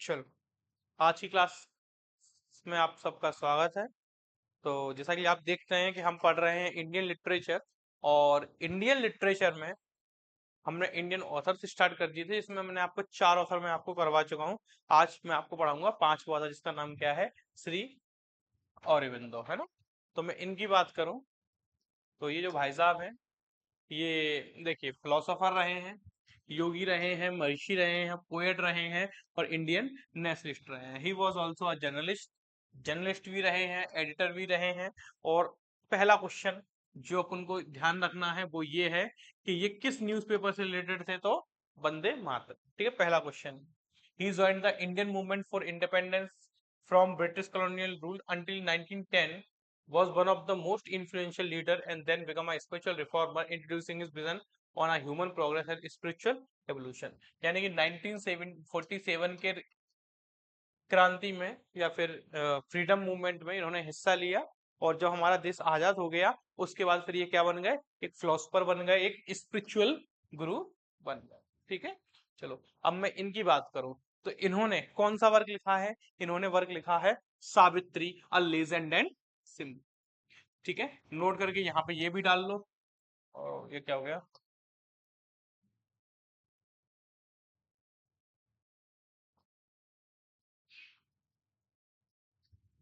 चलो, आज की क्लास में आप सबका स्वागत है। तो जैसा कि आप देख रहे हैं कि हम पढ़ रहे हैं इंडियन लिटरेचर, और इंडियन लिटरेचर में हमने इंडियन ऑथर से स्टार्ट कर दिए थे। इसमें मैंने आपको 4 ऑथर में आपको करवा चुका हूँ। आज मैं आपको पढ़ाऊंगा 5वां ऑथर, जिसका नाम क्या है, श्री अरबिंदो, है ना। तो मैं इनकी बात करूं तो ये जो भाई साहब हैं, ये देखिए फिलोसोफर रहे हैं, योगी रहे हैं, महर्षि रहे हैं, पोएट रहे हैं, और इंडियन नेशनलिस्ट रहे हैं। He was also a journalist, journalist भी रहे हैं, एडिटर भी रहे हैं। और पहला क्वेश्चन जो अपन को ध्यान रखना है वो ये है कि ये किस न्यूज़पेपर से रिलेटेड थे, तो वंदे मातरम। ठीक है, पहला question. He joined the Indian movement for independence from British colonial rule until 1910, was one of the most influential leader, and then become a spiritual reformer, introducing his vision on a human progress and spiritual evolution। यानी कि 1947 के क्रांति में या फिर freedom movement में इन्होंने हिस्सा लिया, और जब हमारा देश आजाद हो गया उसके बाद फिर ये क्या बन गए, एक फिलोसफर बन गए, एक स्पिरिचुअल गुरु बन गए। ठीक है, चलो अब मैं इनकी बात करूं तो इन्होंने कौन सा वर्क लिखा है। इन्होंने वर्क लिखा है Savitri, a legend and symbol. ठीक है, नोट करके यहाँ पे ये भी डाल लो। और ये क्या हो गया,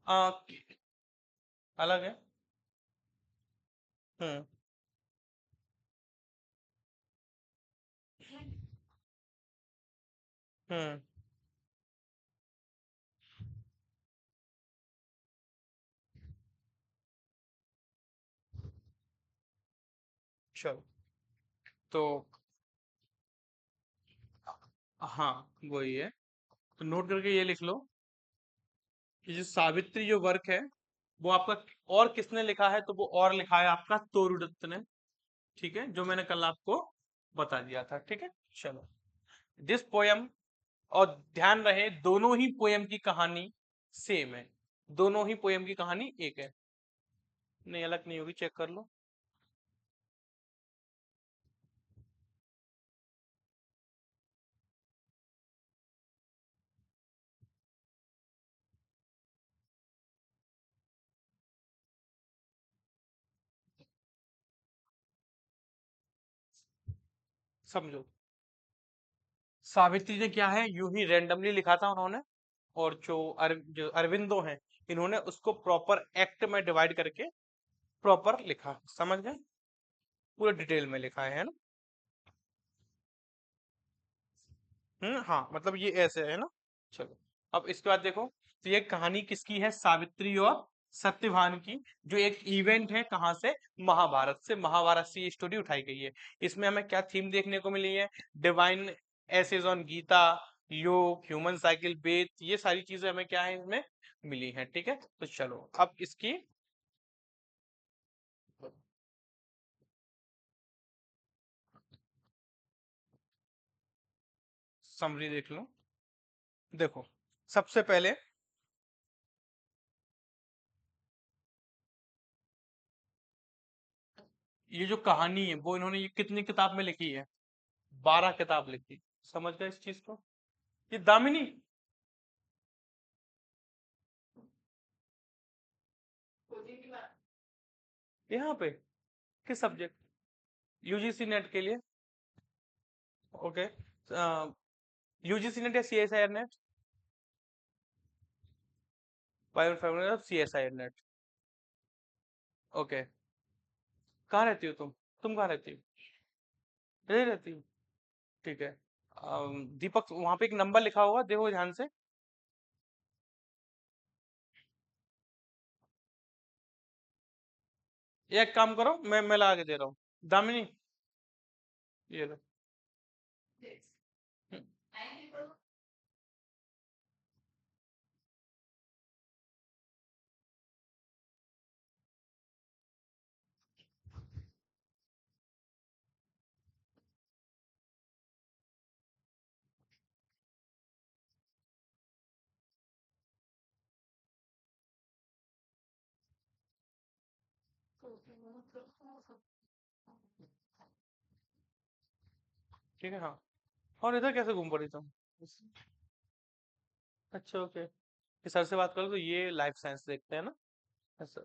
आ, अलग है। हम्म। हम्म। चलो, तो हाँ वही है। तो नोट करके ये लिख लो कि जो सावित्री जो वर्क है वो आपका और किसने लिखा है, तो वो और लिखा है आपका तोरुदत्त ने। ठीक है, जो मैंने कल आपको बता दिया था। ठीक है, चलो। दिस पोयम, और ध्यान रहे दोनों ही पोयम की कहानी सेम है, दोनों ही पोयम की कहानी एक है, नहीं अलग नहीं होगी, चेक कर लो। समझो, सावित्री ने क्या है, यूं ही रैंडमली लिखा था उन्होंने, और जो अरविंदो हैं, इन्होंने उसको प्रॉपर एक्ट में डिवाइड करके प्रॉपर लिखा। समझ गए, पूरे डिटेल में लिखा है ना। हाँ मतलब ये ऐसे है ना। चलो, अब इसके बाद देखो, तो ये कहानी किसकी है, सावित्री और सत्यभान की, जो एक इवेंट है कहाँ से, महाभारत से। महाभारत से ये स्टोरी उठाई गई है। इसमें हमें क्या थीम देखने को मिली है, डिवाइन एसेज ऑन गीता, योग, ह्यूमन साइकिल, वेद, ये सारी चीजें हमें क्या है इसमें मिली हैं। ठीक है, तो चलो अब इसकी समरी देख लो। देखो, सबसे पहले ये जो कहानी है वो इन्होंने ये कितनी किताब में लिखी है, 12 किताब लिखी। समझ गए इस चीज को। ये दामिनी, यहाँ पे किस सब्जेक्ट, यूजीसी नेट के लिए। ओके, यूजीसी नेट या CSIR net, bio CSIR net. Okay, कहाँ रहती हो तुम, कहाँ रहती हो, इधर रहती हो। ठीक है, दीपक वहां पे एक नंबर लिखा होगा, देखो ध्यान से। ये एक काम करो, मैं ला के दे रहा हूँ, दामिनी, ये लो। हम्म, ठीक है, हाँ। और इधर कैसे घूम पड़ी तुम। अच्छा ओके, ये सर से बात करो, तो ये लाइफ साइंस देखते हैं ना ऐसा।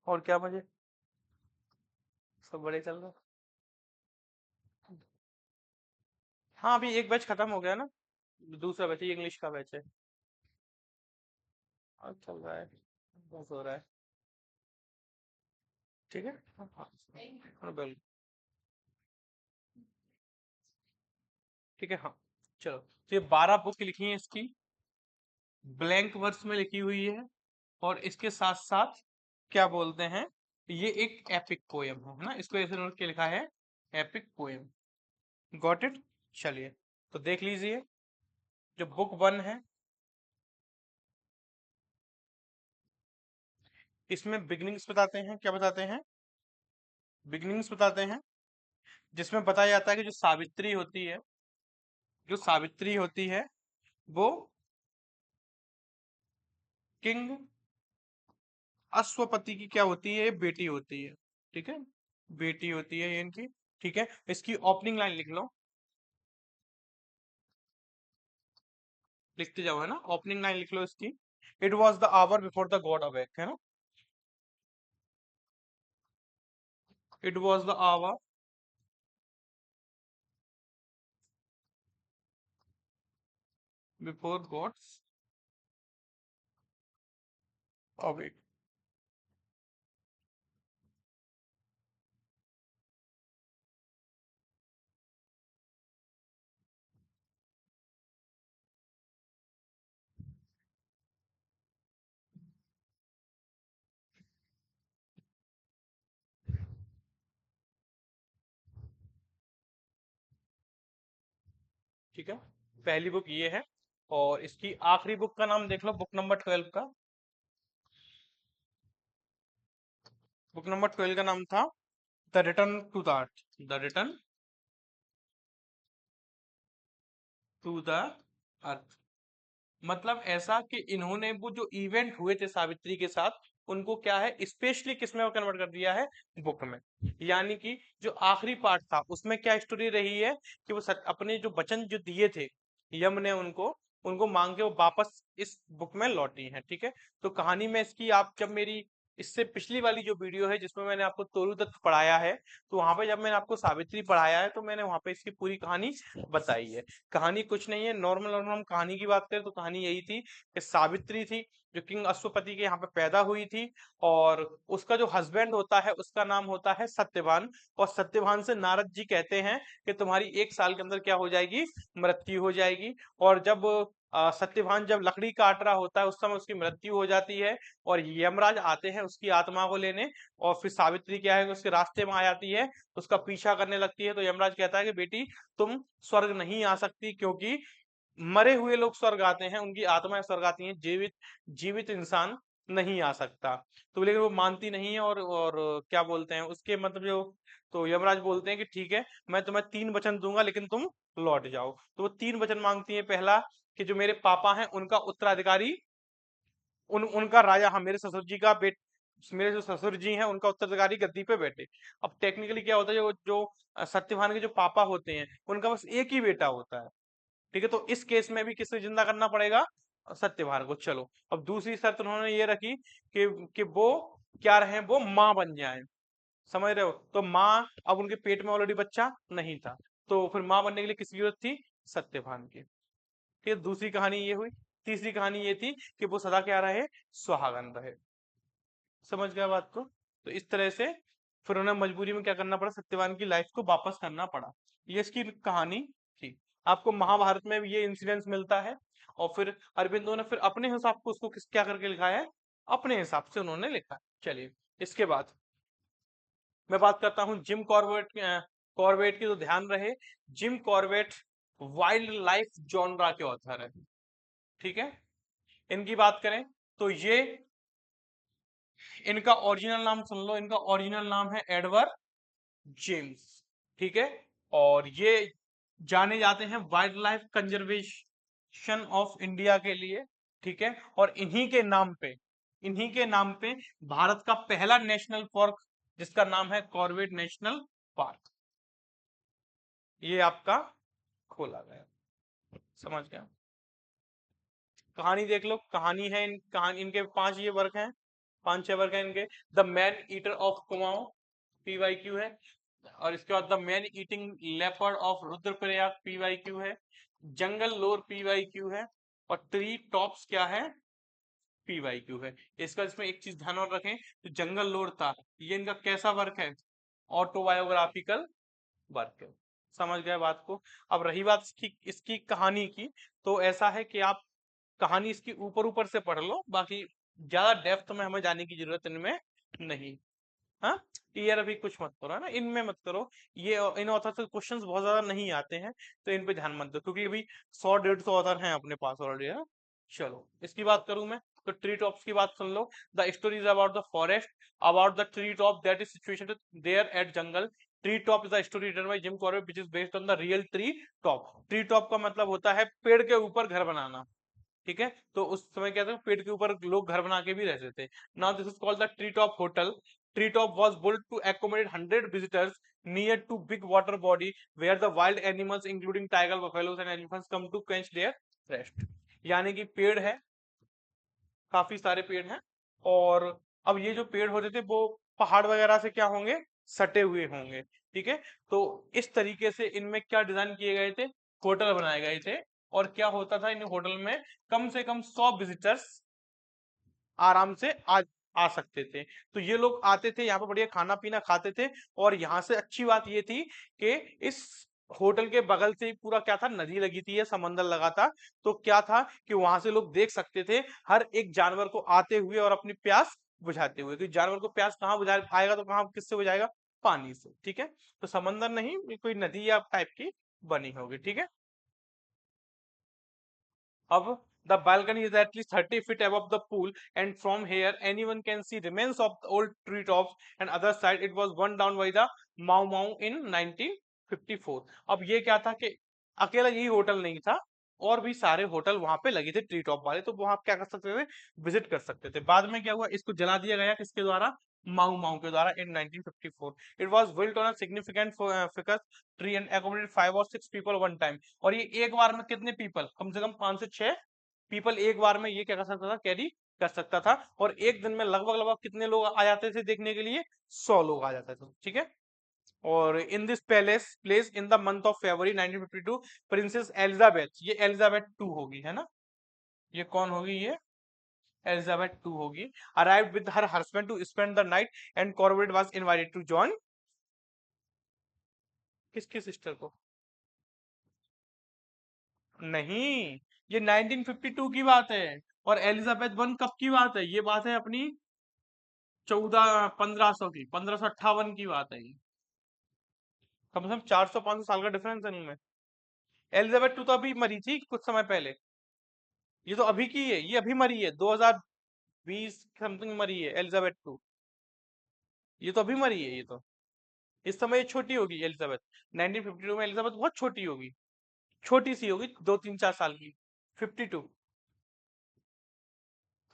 और क्या मजे, सब बड़े चल रहा है। हाँ अभी एक बैच खत्म हो गया ना, दूसरा बैच है, इंग्लिश का बैच है। और चल रहा है, बस हो रहा है। ठीक है। हाँ हाँ हाँ, बिल्कुल। ठीक है हाँ। चलो, तो ये 12 बुक लिखी है इसकी, ब्लैंक वर्स में लिखी हुई है, और इसके साथ साथ क्या बोलते हैं, ये एक एपिक पोयम है ना, इसको ऐसे नोट के लिखा है, एपिक पोयम। Got it. चलिए, तो देख लीजिए, जो बुक 1 है, इसमें बिगनिंग्स बताते हैं, क्या बताते हैं, बिगनिंग्स बताते हैं, जिसमें बताया जाता है कि जो सावित्री होती है, जो सावित्री होती है, वो किंग अश्वपति की क्या होती है, बेटी होती है। ठीक है, बेटी होती है ये इनकी। ठीक है, इसकी ओपनिंग लाइन लिख लो, लिखते जाओ है ना, ओपनिंग लाइन लिख लो इसकी। It was the hour before the God awake, है ना, it was the hour before gods awake. ठीक है, पहली बुक ये है, और इसकी आखिरी बुक का नाम देख लो, बुक नंबर 12 का, बुक नंबर 12 का नाम था the return to the earth, the return to the earth. मतलब ऐसा कि इन्होंने वो जो इवेंट हुए थे सावित्री के साथ, उनको क्या है, स्पेशली किसमें कन्वर्ट कर दिया है, बुक में। यानी कि जो आखिरी पार्ट था उसमें क्या स्टोरी रही है, कि वो अपने जो वचन जो दिए थे यम ने उनको, उनको मांग के वो वापस इस बुक में लौटी हैं। ठीक है, तो कहानी में इसकी, आप जब मेरी इससे पिछली वाली जो वीडियो है जिसमें मैंने आपको तोरू दत्त पढ़ाया है, तो वहां पे जब मैंने आपको सावित्री पढ़ाया है, तो मैंने वहां पे इसकी पूरी कहानी बताई है। कहानी कुछ नहीं है, नॉर्मल नॉर्मल हम कहानी की बात करें तो कहानी यही थी कि सावित्री थी जो किंग अश्वपति के यहाँ पे पैदा हुई थी, और उसका जो हस्बैंड होता है उसका नाम होता है सत्यवान, और सत्यवान से नारद जी कहते हैं कि तुम्हारी 1 साल के अंदर क्या हो जाएगी, मृत्यु हो जाएगी। और जब सत्यवान जब लकड़ी काट रहा होता है उस समय उसकी मृत्यु हो जाती है, और यमराज आते हैं उसकी आत्मा को लेने, और फिर सावित्री क्या है कि उसके रास्ते में आ जाती है, उसका पीछा करने लगती है। तो यमराज कहता है कि बेटी तुम स्वर्ग नहीं आ सकती, क्योंकि मरे हुए लोग स्वर्ग आते हैं, उनकी आत्माएं स्वर्ग आती हैं, जीवित जीवित इंसान नहीं आ सकता। तो लेकिन वो मानती नहीं है, और क्या बोलते हैं उसके मतलब जो, तो यमराज बोलते हैं कि ठीक है, मैं तुम्हें 3 वचन दूंगा लेकिन तुम लौट जाओ। तो वो 3 वचन मांगती है। पहला, कि जो मेरे पापा हैं उनका उत्तराधिकारी, उनका राजा, हाँ मेरे ससुर जी का मेरे जो ससुर जी हैं उनका उत्तराधिकारी गद्दी पे बैठे। अब टेक्निकली क्या होता है, जो जो सत्यवान के जो पापा होते हैं उनका बस एक ही बेटा होता है। ठीक है, तो इस केस में भी किसे जिंदा करना पड़ेगा, सत्यवान को। चलो, अब दूसरी शर्त उन्होंने ये रखी कि वो क्या रहे, वो माँ बन जाए। समझ रहे हो, तो माँ, अब उनके पेट में ऑलरेडी बच्चा नहीं था, तो फिर माँ बनने के लिए किसकी जरूरत थी, सत्यवान की। ठीक है, दूसरी कहानी ये हुई। तीसरी कहानी ये थी कि वो सदा क्या रहे, सुहागन रहे। समझ गया बात को। तो इस तरह से फिर उन्हें मजबूरी में क्या करना पड़ा, सत्यवान की लाइफ को वापस करना पड़ा। ये इसकी कहानी थी। आपको महाभारत में भी ये इंसिडेंस मिलता है, और फिर अरविंदो ने फिर अपने हिसाब को उसको क्या करके लिखा है, अपने हिसाब से उन्होंने लिखा है। चलिए, इसके बाद मैं बात करता हूँ जिम कॉर्बेट, कॉर्बेट की, तो ध्यान रहे, Jim Corbett wild life genre के ऑथर है। ठीक है, इनकी बात करें तो ये, इनका ओरिजिनल नाम सुन लो, इनका ओरिजिनल नाम है एडवर्ड जेम्स। ठीक है, और ये जाने जाते हैं wild life conservation of India के लिए। ठीक है, और इन्हीं के नाम पे भारत का पहला नेशनल पार्क, जिसका नाम है कॉर्बेट नेशनल पार्क, ये आपका खोला गया। समझ गया। कहानी देख लो, कहानी है कहानी इनके 5 ये वर्क हैं, 5-6 वर्क हैं इनके। The man eater of Kumaon PYQ है, और इसके बाद the man eating leopard of Rudraprayag PYQ है, जंगल लोर PYQ है, और ट्री टॉप्स क्या है PYQ है। इसका इसमें एक चीज ध्यान और रखें, तो जंगल लोर था ये इनका कैसा वर्क है, ऑटोबायोग्राफिकल वर्क है। समझ गए बात को। अब रही बात इसकी इसकी कहानी की, तो ऐसा है कि आप कहानी इसकी ऊपर ऊपर से पढ़ लो, बाकी ज्यादा डेप्थ में हमें जाने की जरूरत इनमें नहीं। हाँ, यार अभी कुछ मत करो है ना, इनमें मत करो। ये इन ऑथर से क्वेश्चंस बहुत ज्यादा नहीं आते हैं, तो इन पे ध्यान मत दो, क्योंकि अभी 100-150 ऑथर हैं अपने पास ऑलरेडी है। चलो इसकी बात करूं मैं, तो ट्री टॉप्स की बात सुन लो। The story is about the forest, about the tree top that is situated there at jungle. Tree top is the story written by Jim Corbett which is based on the real tree top. Tree top का मतलब होता है पेड़ के ऊपर घर बनाना, ठीक है। तो उस समय क्या था, पेड़ के ऊपर लोग घर बना के भी रहते थे। Now this is called the tree top hotel. Tree top was built to accommodate 100 visitors near to big water body where the wild animals including tiger, buffaloes and elephants come to quench their thirst। यानी कि पेड़ है, काफी सारे पेड़ हैं, और अब ये जो पेड़ होते थे वो पहाड़ वगैरह से क्या होंगे, सटे हुए होंगे, ठीक है। तो इस तरीके से इनमें क्या डिजाइन किए गए थे, होटल बनाए गए थे। और क्या होता था इन होटल में, कम से कम 100 विजिटर्स आराम से आ सकते थे। तो ये लोग आते थे यहाँ पे, बढ़िया खाना पीना खाते थे। और यहाँ से अच्छी बात ये थी कि इस होटल के बगल से ही पूरा क्या था, नदी लगी थी या समंदर लगा था। तो क्या था कि वहां से लोग देख सकते थे हर एक जानवर को आते हुए और अपनी प्यास बुझाते हुए। क्योंकि जानवर को प्यास कहाँ बुझा आएगा, तो कहाँ किससे बुझाएगा, पानी से, ठीक है। तो समंदर नहीं, ये कोई नदी या टाइप की बनी होगी, ठीक है। अब the balcony is at least 30 feet above the pool, and from here anyone can see remains of the old treetops, and other side it was burned down by the Mau Mau in 1954। अब ये क्या था कि अकेला यही hotel नहीं था, और भी सारे होटल वहां पे लगे थे ट्री टॉप वाले, तो वहां आप क्या कर सकते थे, विजिट कर सकते थे। बाद में क्या हुआ, इसको जला दिया गया किसके द्वारा, माऊ माऊ के द्वारा इन 1954। It was built on a significant ficus tree and accommodate 5 or 6 people one time. और ये एक बार में कितने पीपल, कम से कम 5 से 6 पीपल एक बार में ये क्या कर सकता था, कैरी कर सकता था। और एक दिन में लगभग लगभग कितने लोग आ जाते थे देखने के लिए, 100 लोग आ जाते थे, ठीक है। और in this palace place in the month of February 1952 princess Elizabeth, ये एलिजाबेथ टू होगी है ना, ये कौन होगी, ये एलिजाबेथ टू होगी, arrived with her husband to spend the night, and Corbett was invited to join किसकी सिस्टर को, नहीं, ये 1952 की बात है। और एलिजाबेथ वन कब की बात है, ये बात है अपनी 1500 की, 1558 की बात है ये। कम से कम 400-500 साल का डिफरेंस है इनमें। एलिजाबेथ टू तो अभी मरी थी कुछ समय पहले, ये तो अभी की है, ये अभी मरी है 2020 समथिंग मरी है एलिजाबेथ टू, ये तो अभी मरी है ये तो। इस समय ये छोटी होगी एलिजाबेथ, 1952 में एलिजाबेथ बहुत छोटी होगी, छोटी सी होगी 2-3-4 साल की, 52।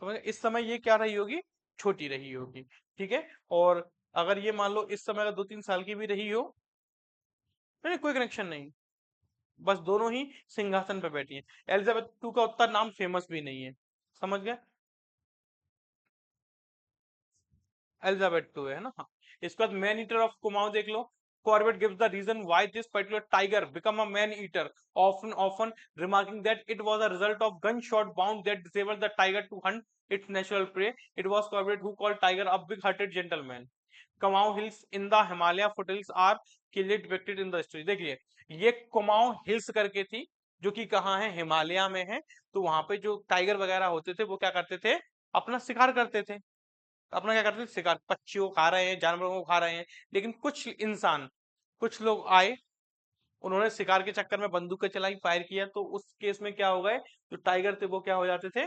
समझ, इस समय ये क्या रही होगी, छोटी रही होगी, ठीक है। और अगर ये मान लो इस समय अगर 2-3 साल की भी रही हो, नहीं कोई कनेक्शन नहीं, बस दोनों ही सिंहासन पे बैठी है। एलिजाबेथ टू का उतना नाम फेमस भी नहीं है, समझ गए, एलिजाबेथ टू है ना, हाँ। इसके बाद मैन ईटर ऑफ कुमाऊं देख लो। Corbett gives the reason why this particular tiger become a man eater, often remarking that it was a result of gunshot wound that disabled the tiger to hunt its natural prey। It was Corbett who called tiger a big-hearted gentleman। Kumaon hills in the Himalaya foothills are clearly depicted in the story. देखिए, ये Kumaon hills करके थी, जो कि कहाँ है, हिमालय में है। तो वहां पे जो टाइगर वगैरह होते थे वो क्या करते थे, अपना शिकार करते थे। अपना क्या करते थे, शिकार, पक्षियों को खा रहे हैं, जानवरों को खा रहे हैं। लेकिन कुछ इंसान, कुछ लोग आए, उन्होंने शिकार के चक्कर में बंदूकें चलाई, फायर किया, तो उस केस में क्या हो गए, जो टाइगर थे वो क्या हो जाते थे,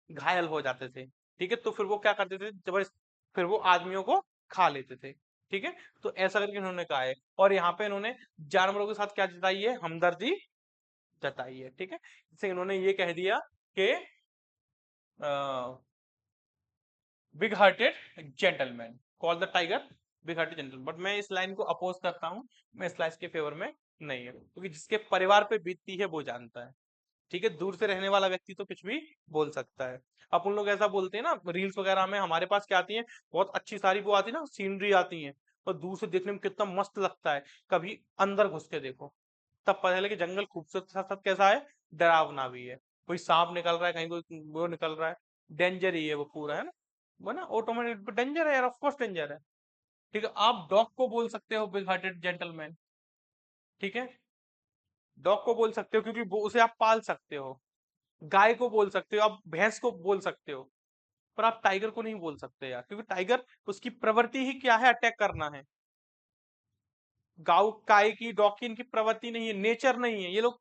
घायल हो जाते थे, ठीक है। तो फिर वो क्या करते थे, जबरदस्त फिर वो आदमियों को खा लेते थे, ठीक है। तो ऐसा करके इन्होंने कहा है, और यहाँ पे इन्होंने जानवरों के साथ क्या जताई है, हमदर्दी जताई है, ठीक है। जैसे इन्होंने ये कह दिया कि big hearted gentleman, call the tiger big hearted gentleman. But मैं इस लाइन को अपोज करता हूँ, मैं इस लाइन के फेवर में नहीं है, क्योंकि जिसके परिवार पे बीतती है वो जानता है। ठीक है, दूर से रहने वाला व्यक्ति तो कुछ भी बोल सकता है। अपन लोग ऐसा बोलते हैं ना रील्स वगैरह में, हमारे पास क्या आती है, बहुत अच्छी सारी वो आती है ना, सीनरी आती है, और दूर से देखने में कितना मस्त लगता है। कभी अंदर घुस के देखो, तब पता चले कि जंगल खूबसूरत के साथ साथ कैसा है, डरावना भी है। कोई सांप निकल रहा है, कहीं कोई वो निकल रहा है, डेंजर ही है वो पूरा, है ना, वो ना ऑटोमेटिक डेंजर है यार, ऑफ कोर्स डेंजर है। ठीक है, आप डॉग को बोल सकते हो बिग हार्टेड जेंटलमैन। ठीक है, डॉग को बोल सकते हो क्योंकि वो उसे आप पाल सकते हो। गाय को बोल सकते हो, आप भैंस को बोल सकते हो, पर आप टाइगर को नहीं बोल सकते यार, क्योंकि टाइगर, उसकी प्रवृत्ति ही क्या है, अटैक करना है। गाय काय की, डॉग की इनकी प्रवृत्ति नहीं है, नेचर नहीं है, ये लोग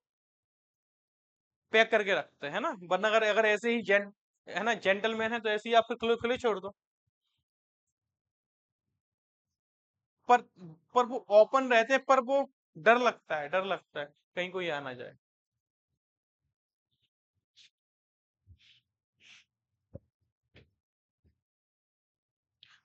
पैक करके रखते हैं ना, वरना अगर अगर ऐसे ही है ना, जेंटलमैन है तो ऐसे ही आपको खुले खुले छोड़ दो। पर पर वो ओपन रहते हैं, पर वो डर लगता है, डर लगता है कहीं कोई आ ना जाए।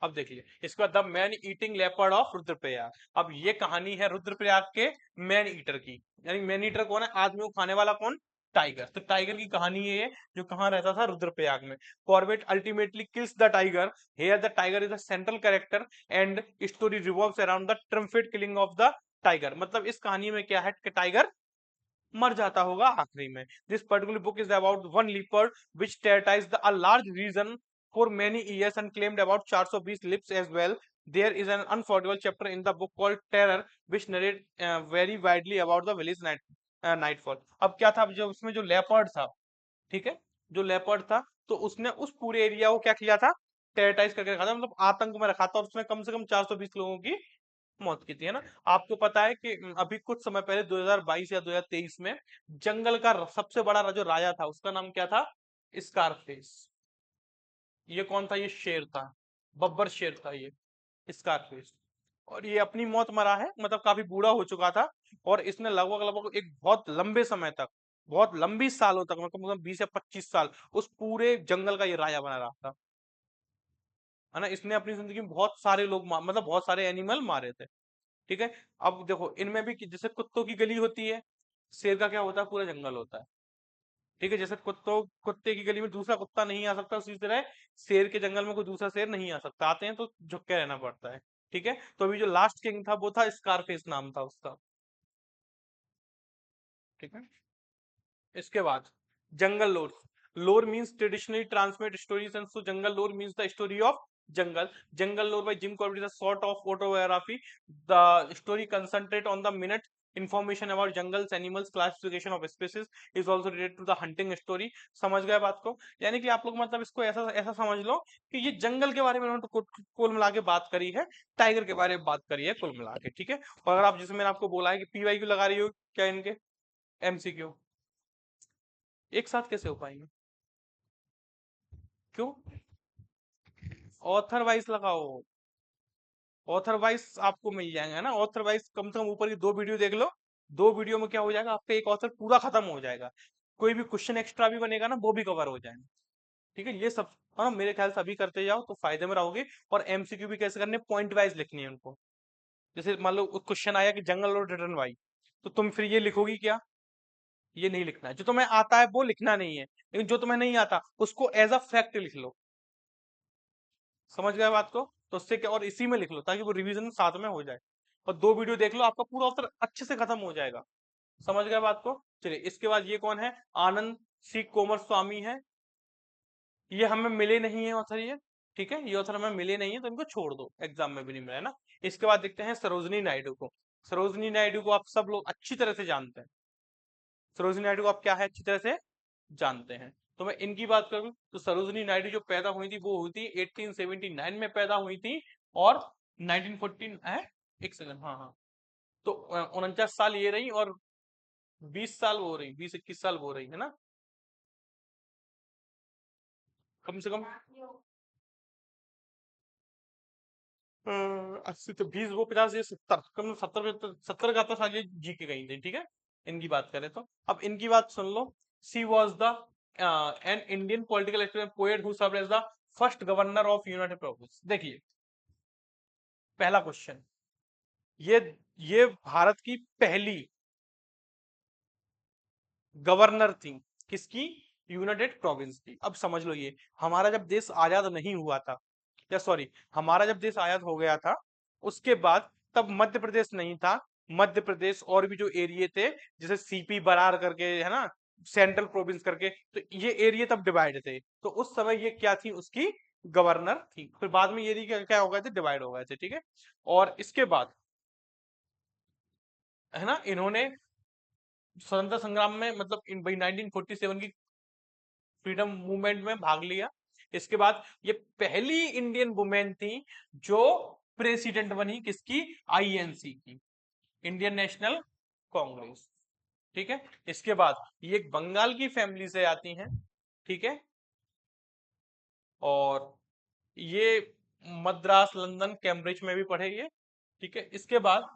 अब देखिए, इसका the man eating leopard of Rudraprayag. अब ये कहानी है रुद्रप्रयाग के मैन ईटर की। यानी मैन ईटर कौन है, आदमी को खाने वाला कौन, टाइगर। तो टाइगर की कहानी है ये, जो कहाँ रहता था, रुद्रप्रयाग में। Corbett ultimately kills the tiger. Here the tiger is the central character and story revolves around the trumpet killing of the tiger. मतलब इस कहानी में क्या है कि टाइगर मर जाता होगा आखिरी में। This particular book is about one leopard which terrorized a large region for many years and claimed about 420 lives as well. There is an unforgettable chapter in the book called Terror which narrate very widely about the village nightfall. अब क्या था, जो उसमें जो leopard था, ठीक है, जो लेपर्ड था, तो उसने उस पूरे एरिया को क्या किया था, टेररिटाइज करके रखा था, मतलब आतंक में रखा था, और उसने कम से कम 420 लोगों की मौत की थी, है ना। आपको पता है कि अभी कुछ समय पहले 2022 या 2023 में जंगल का सबसे बड़ा जो राजा था, उसका नाम क्या था, स्कारफेस। ये कौन था, ये शेर था, बब्बर शेर था ये, स्कारफेस। और ये अपनी मौत मरा है, मतलब काफी बूढ़ा हो चुका था, और इसने लगभग लगभग एक बहुत लंबे समय तक, बहुत लंबी सालों तक, मतलब 20 या 25 साल उस पूरे जंगल का ये राजा बना रहा था, है ना। इसने अपनी जिंदगी में बहुत सारे लोग मतलब बहुत सारे एनिमल मारे थे। ठीक है, अब देखो इनमें भी जैसे कुत्तों की गली होती है, शेर का क्या होता है, पूरा जंगल होता है। ठीक है, जैसे कुत्ते की गली में दूसरा कुत्ता नहीं आ सकता, उसी तरह शेर के जंगल में कोई दूसरा शेर नहीं आ सकता, आते हैं तो झुक के रहना पड़ता है। ठीक है, तो अभी जो लास्ट किंग था वो था स्कारफेस, नाम था उसका। ठीक है, इसके बाद jungle lore. Lore means traditionally transmit stories and so jungle lore means the story of jungle. Jungle lore by Jim Corbett is a sort of autobiography. The story concentrate on the minute information about jungles, animals, classification of species is also related to the hunting story. समझ गए बात को, यानी कि आप लोग मतलब इसको ऐसा ऐसा समझ लो कि ये जंगल के बारे में उन्होंने कुल मिला के बात करी है, टाइगर के बारे में बात करी है कुल मिला के। ठीक है, और अगर आप, जैसे मैंने आपको बोला है कि पीवाई क्यों लगा रही हो, क्या इनके एमसीक्यू एक साथ कैसे हो पाएंगे, क्यों, ऑथर वाइज लगाओ, ऑथर वाइज आपको मिल जाएंगे, है ना। ऑथर वाइज कम से कम ऊपर की 2 वीडियो देख लो, 2 वीडियो में क्या हो जाएगा, आपका एक ऑथर पूरा खत्म हो जाएगा। कोई भी क्वेश्चन एक्स्ट्रा भी बनेगा ना, वो भी कवर हो जाएगा। ठीक है, ये सब, हाँ, मेरे ख्याल से अभी करते जाओ तो फायदे में रहोगे। और एमसीक्यू भी कैसे करने, पॉइंट वाइज लिखनी है उनको। जैसे मान लो क्वेश्चन आया कि जंगल और रिटर्न वाई, तो तुम फिर ये लिखोगी क्या, ये नहीं लिखना है, जो तुम्हें आता है वो लिखना नहीं है, लेकिन जो तुम्हें नहीं आता उसको एज अ फैक्ट लिख लो। समझ गए बात को, तो उससे क्या, और इसी में लिख लो ताकि वो रिवीजन साथ में हो जाए। और 2 वीडियो देख लो, आपका पूरा उत्तर अच्छे से खत्म हो जाएगा। समझ गए बात को। चलिए, इसके बाद ये कौन है, आनंद सी कोमर स्वामी है। ये हमें मिले नहीं है ऑथर ये। ठीक है, ये ऑथर हमें मिले नहीं है, तो इनको छोड़ दो, एग्जाम में भी नहीं मिला है ना। इसके बाद देखते हैं सरोजनी नायडू को। सरोजनी नायडू को आप सब लोग अच्छी तरह से जानते हैं। सरोजनी नायडू को आप क्या है, अच्छी तरह से जानते हैं। तो मैं इनकी बात करूं तो सरोजनी नायडू जो पैदा हुई थी वो हुई थी 1879 में पैदा हुई थी, और 1914 है, एक सेकंड, हाँ हाँ, तो 49 साल ये रही, और 20 साल वो रही, 20-21 साल वो रही, है ना, कम से कम 80 तो 20, वो 50, ये 70, कम से कम 70 70 70 साल ये जी के गई थी। ठीक है, इनकी बात करें तो अब इनकी बात सुन लो। She was the an Indian political poet who served as the first governor of United Province. देखिए, पहला क्वेश्चन, ये ये भारत की पहली गवर्नर थी, किसकी? यूनाइटेड प्रोविंस की। अब समझ लो, ये हमारा जब देश आजाद नहीं हुआ था, या सॉरी, हमारा जब देश आजाद हो गया था उसके बाद तब मध्य प्रदेश नहीं था। मध्य प्रदेश और भी जो एरिया थे, जैसे सीपी बरार करके है ना, सेंट्रल प्रोविंस करके, तो ये एरिया तब डिवाइड थे। तो उस समय ये क्या थी? उसकी गवर्नर थी। फिर बाद में ये एरिया क्या हो गए थे? डिवाइड हो गए थे। ठीक है। और इसके बाद है ना, इन्होंने स्वतंत्रता संग्राम में मतलब इन भाई 1947 की फ्रीडम मूवमेंट में भाग लिया। इसके बाद ये पहली इंडियन वुमेन थी जो प्रेसिडेंट बनी, किसकी? आईएनसी की, इंडियन नेशनल कांग्रेस। ठीक है। इसके बाद ये एक बंगाल की फैमिली से आती हैं। ठीक है। और ये मद्रास, लंदन, कैम्ब्रिज में भी पढ़े ये। ठीक है। इसके बाद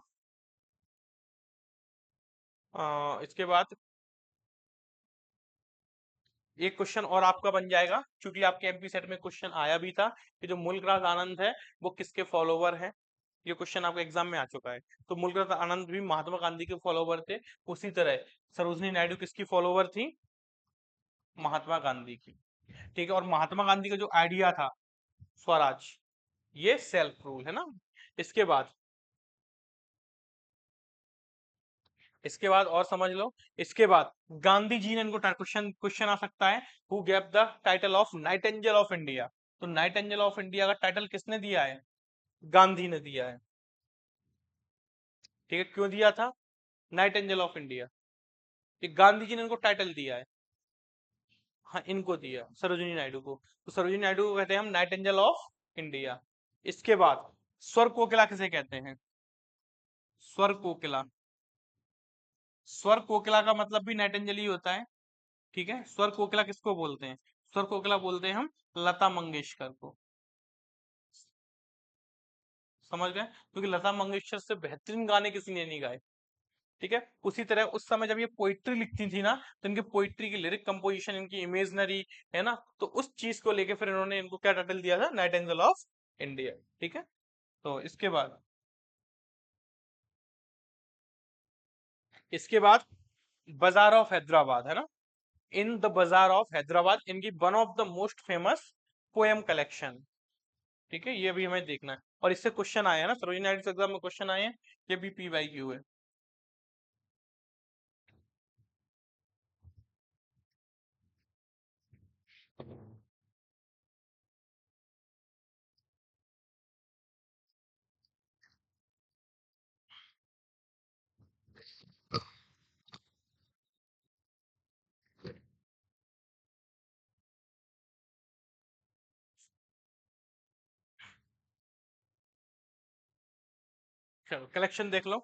एक क्वेश्चन और आपका बन जाएगा, क्योंकि आपके एमपी सेट में क्वेश्चन आया भी था कि जो मूलराज आनंद है वो किसके फॉलोवर हैं। ये क्वेश्चन आपके एग्जाम में आ चुका है। तो मूलराज आनंद भी महात्मा गांधी के फॉलोवर थे। उसी तरह सरोजनी नायडू किसकी फॉलोवर थी? महात्मा गांधी की। ठीक है। और महात्मा गांधी का जो आइडिया था स्वराज, ये सेल्फ रूल है ना। इसके बाद और समझ लो, इसके बाद गांधी जी ने इनको क्वेश्चन क्वेश्चन आ सकता है, who gave the title of nightingale of India. तो नाइटेंजल ऑफ इंडिया का टाइटल किसने दिया है? गांधी ने दिया है। ठीक है। क्यों दिया था नाइटेंजल ऑफ इंडिया? ये गांधी जी ने इनको टाइटल दिया है। हाँ, इनको दिया सरोजिनी नायडू को। तो सरोजिनी नायडू को कहते हैं हम नाइटेंजल ऑफ इंडिया। इसके बाद स्वर कोकिला किसे कहते हैं? स्वर कोकिला। स्वर कोकिला का मतलब भी नाइटेंजल ही होता है। ठीक है। स्वर कोकिला किसको बोलते हैं? स्वर कोकिला बोलते हैं हम लता मंगेशकर को। समझ गए? क्योंकि लता मंगेशकर से बेहतरीन गाने किसी ने नहीं गाए। ठीक है। उसी तरह उस समय जब ये पोइट्री लिखती थी ना, तो इनकी पोइट्री की लिरिक कंपोजिशन, इनकी इमेजनरी है ना, तो उस चीज को लेके फिर इन्होंने इनको क्या टाइटल दिया था? नाइटेंजल ऑफ इंडिया। ठीक है। तो इसके बाद बाजार ऑफ हैदराबाद है ना, in the bazaar of Hyderabad, इनकी one of the most famous poem collection. ठीक है। ये भी हमें देखना है। और इससे क्वेश्चन आया है ना, सरोजिनी नायडू एग्जाम में क्वेश्चन आए हैं। ये भी PYQ है। चलो कलेक्शन देख लो।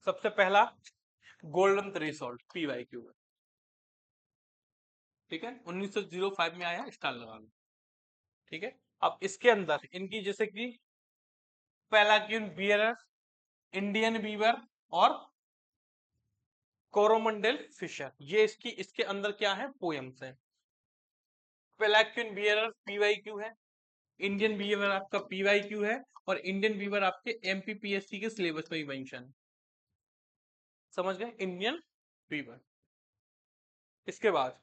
सबसे पहला गोल्डन थ्रेशोल्ड, PYQ है। ठीक है। 1905 में आया, स्टार लगा लो। ठीक है। अब इसके अंदर इनकी जैसे कि पेलागियन बियरर, इंडियन बीवर और कोरोमंडल फिशर, ये इसके अंदर क्या है? पोएम्स है। पेलागियन बियरर PYQ है, इंडियन बीवर आपका PYQ है, और इंडियन बीवर आपके MPPSC के सिलेबस में भी मेंशन। समझ गए? Indian beaver. इसके बाद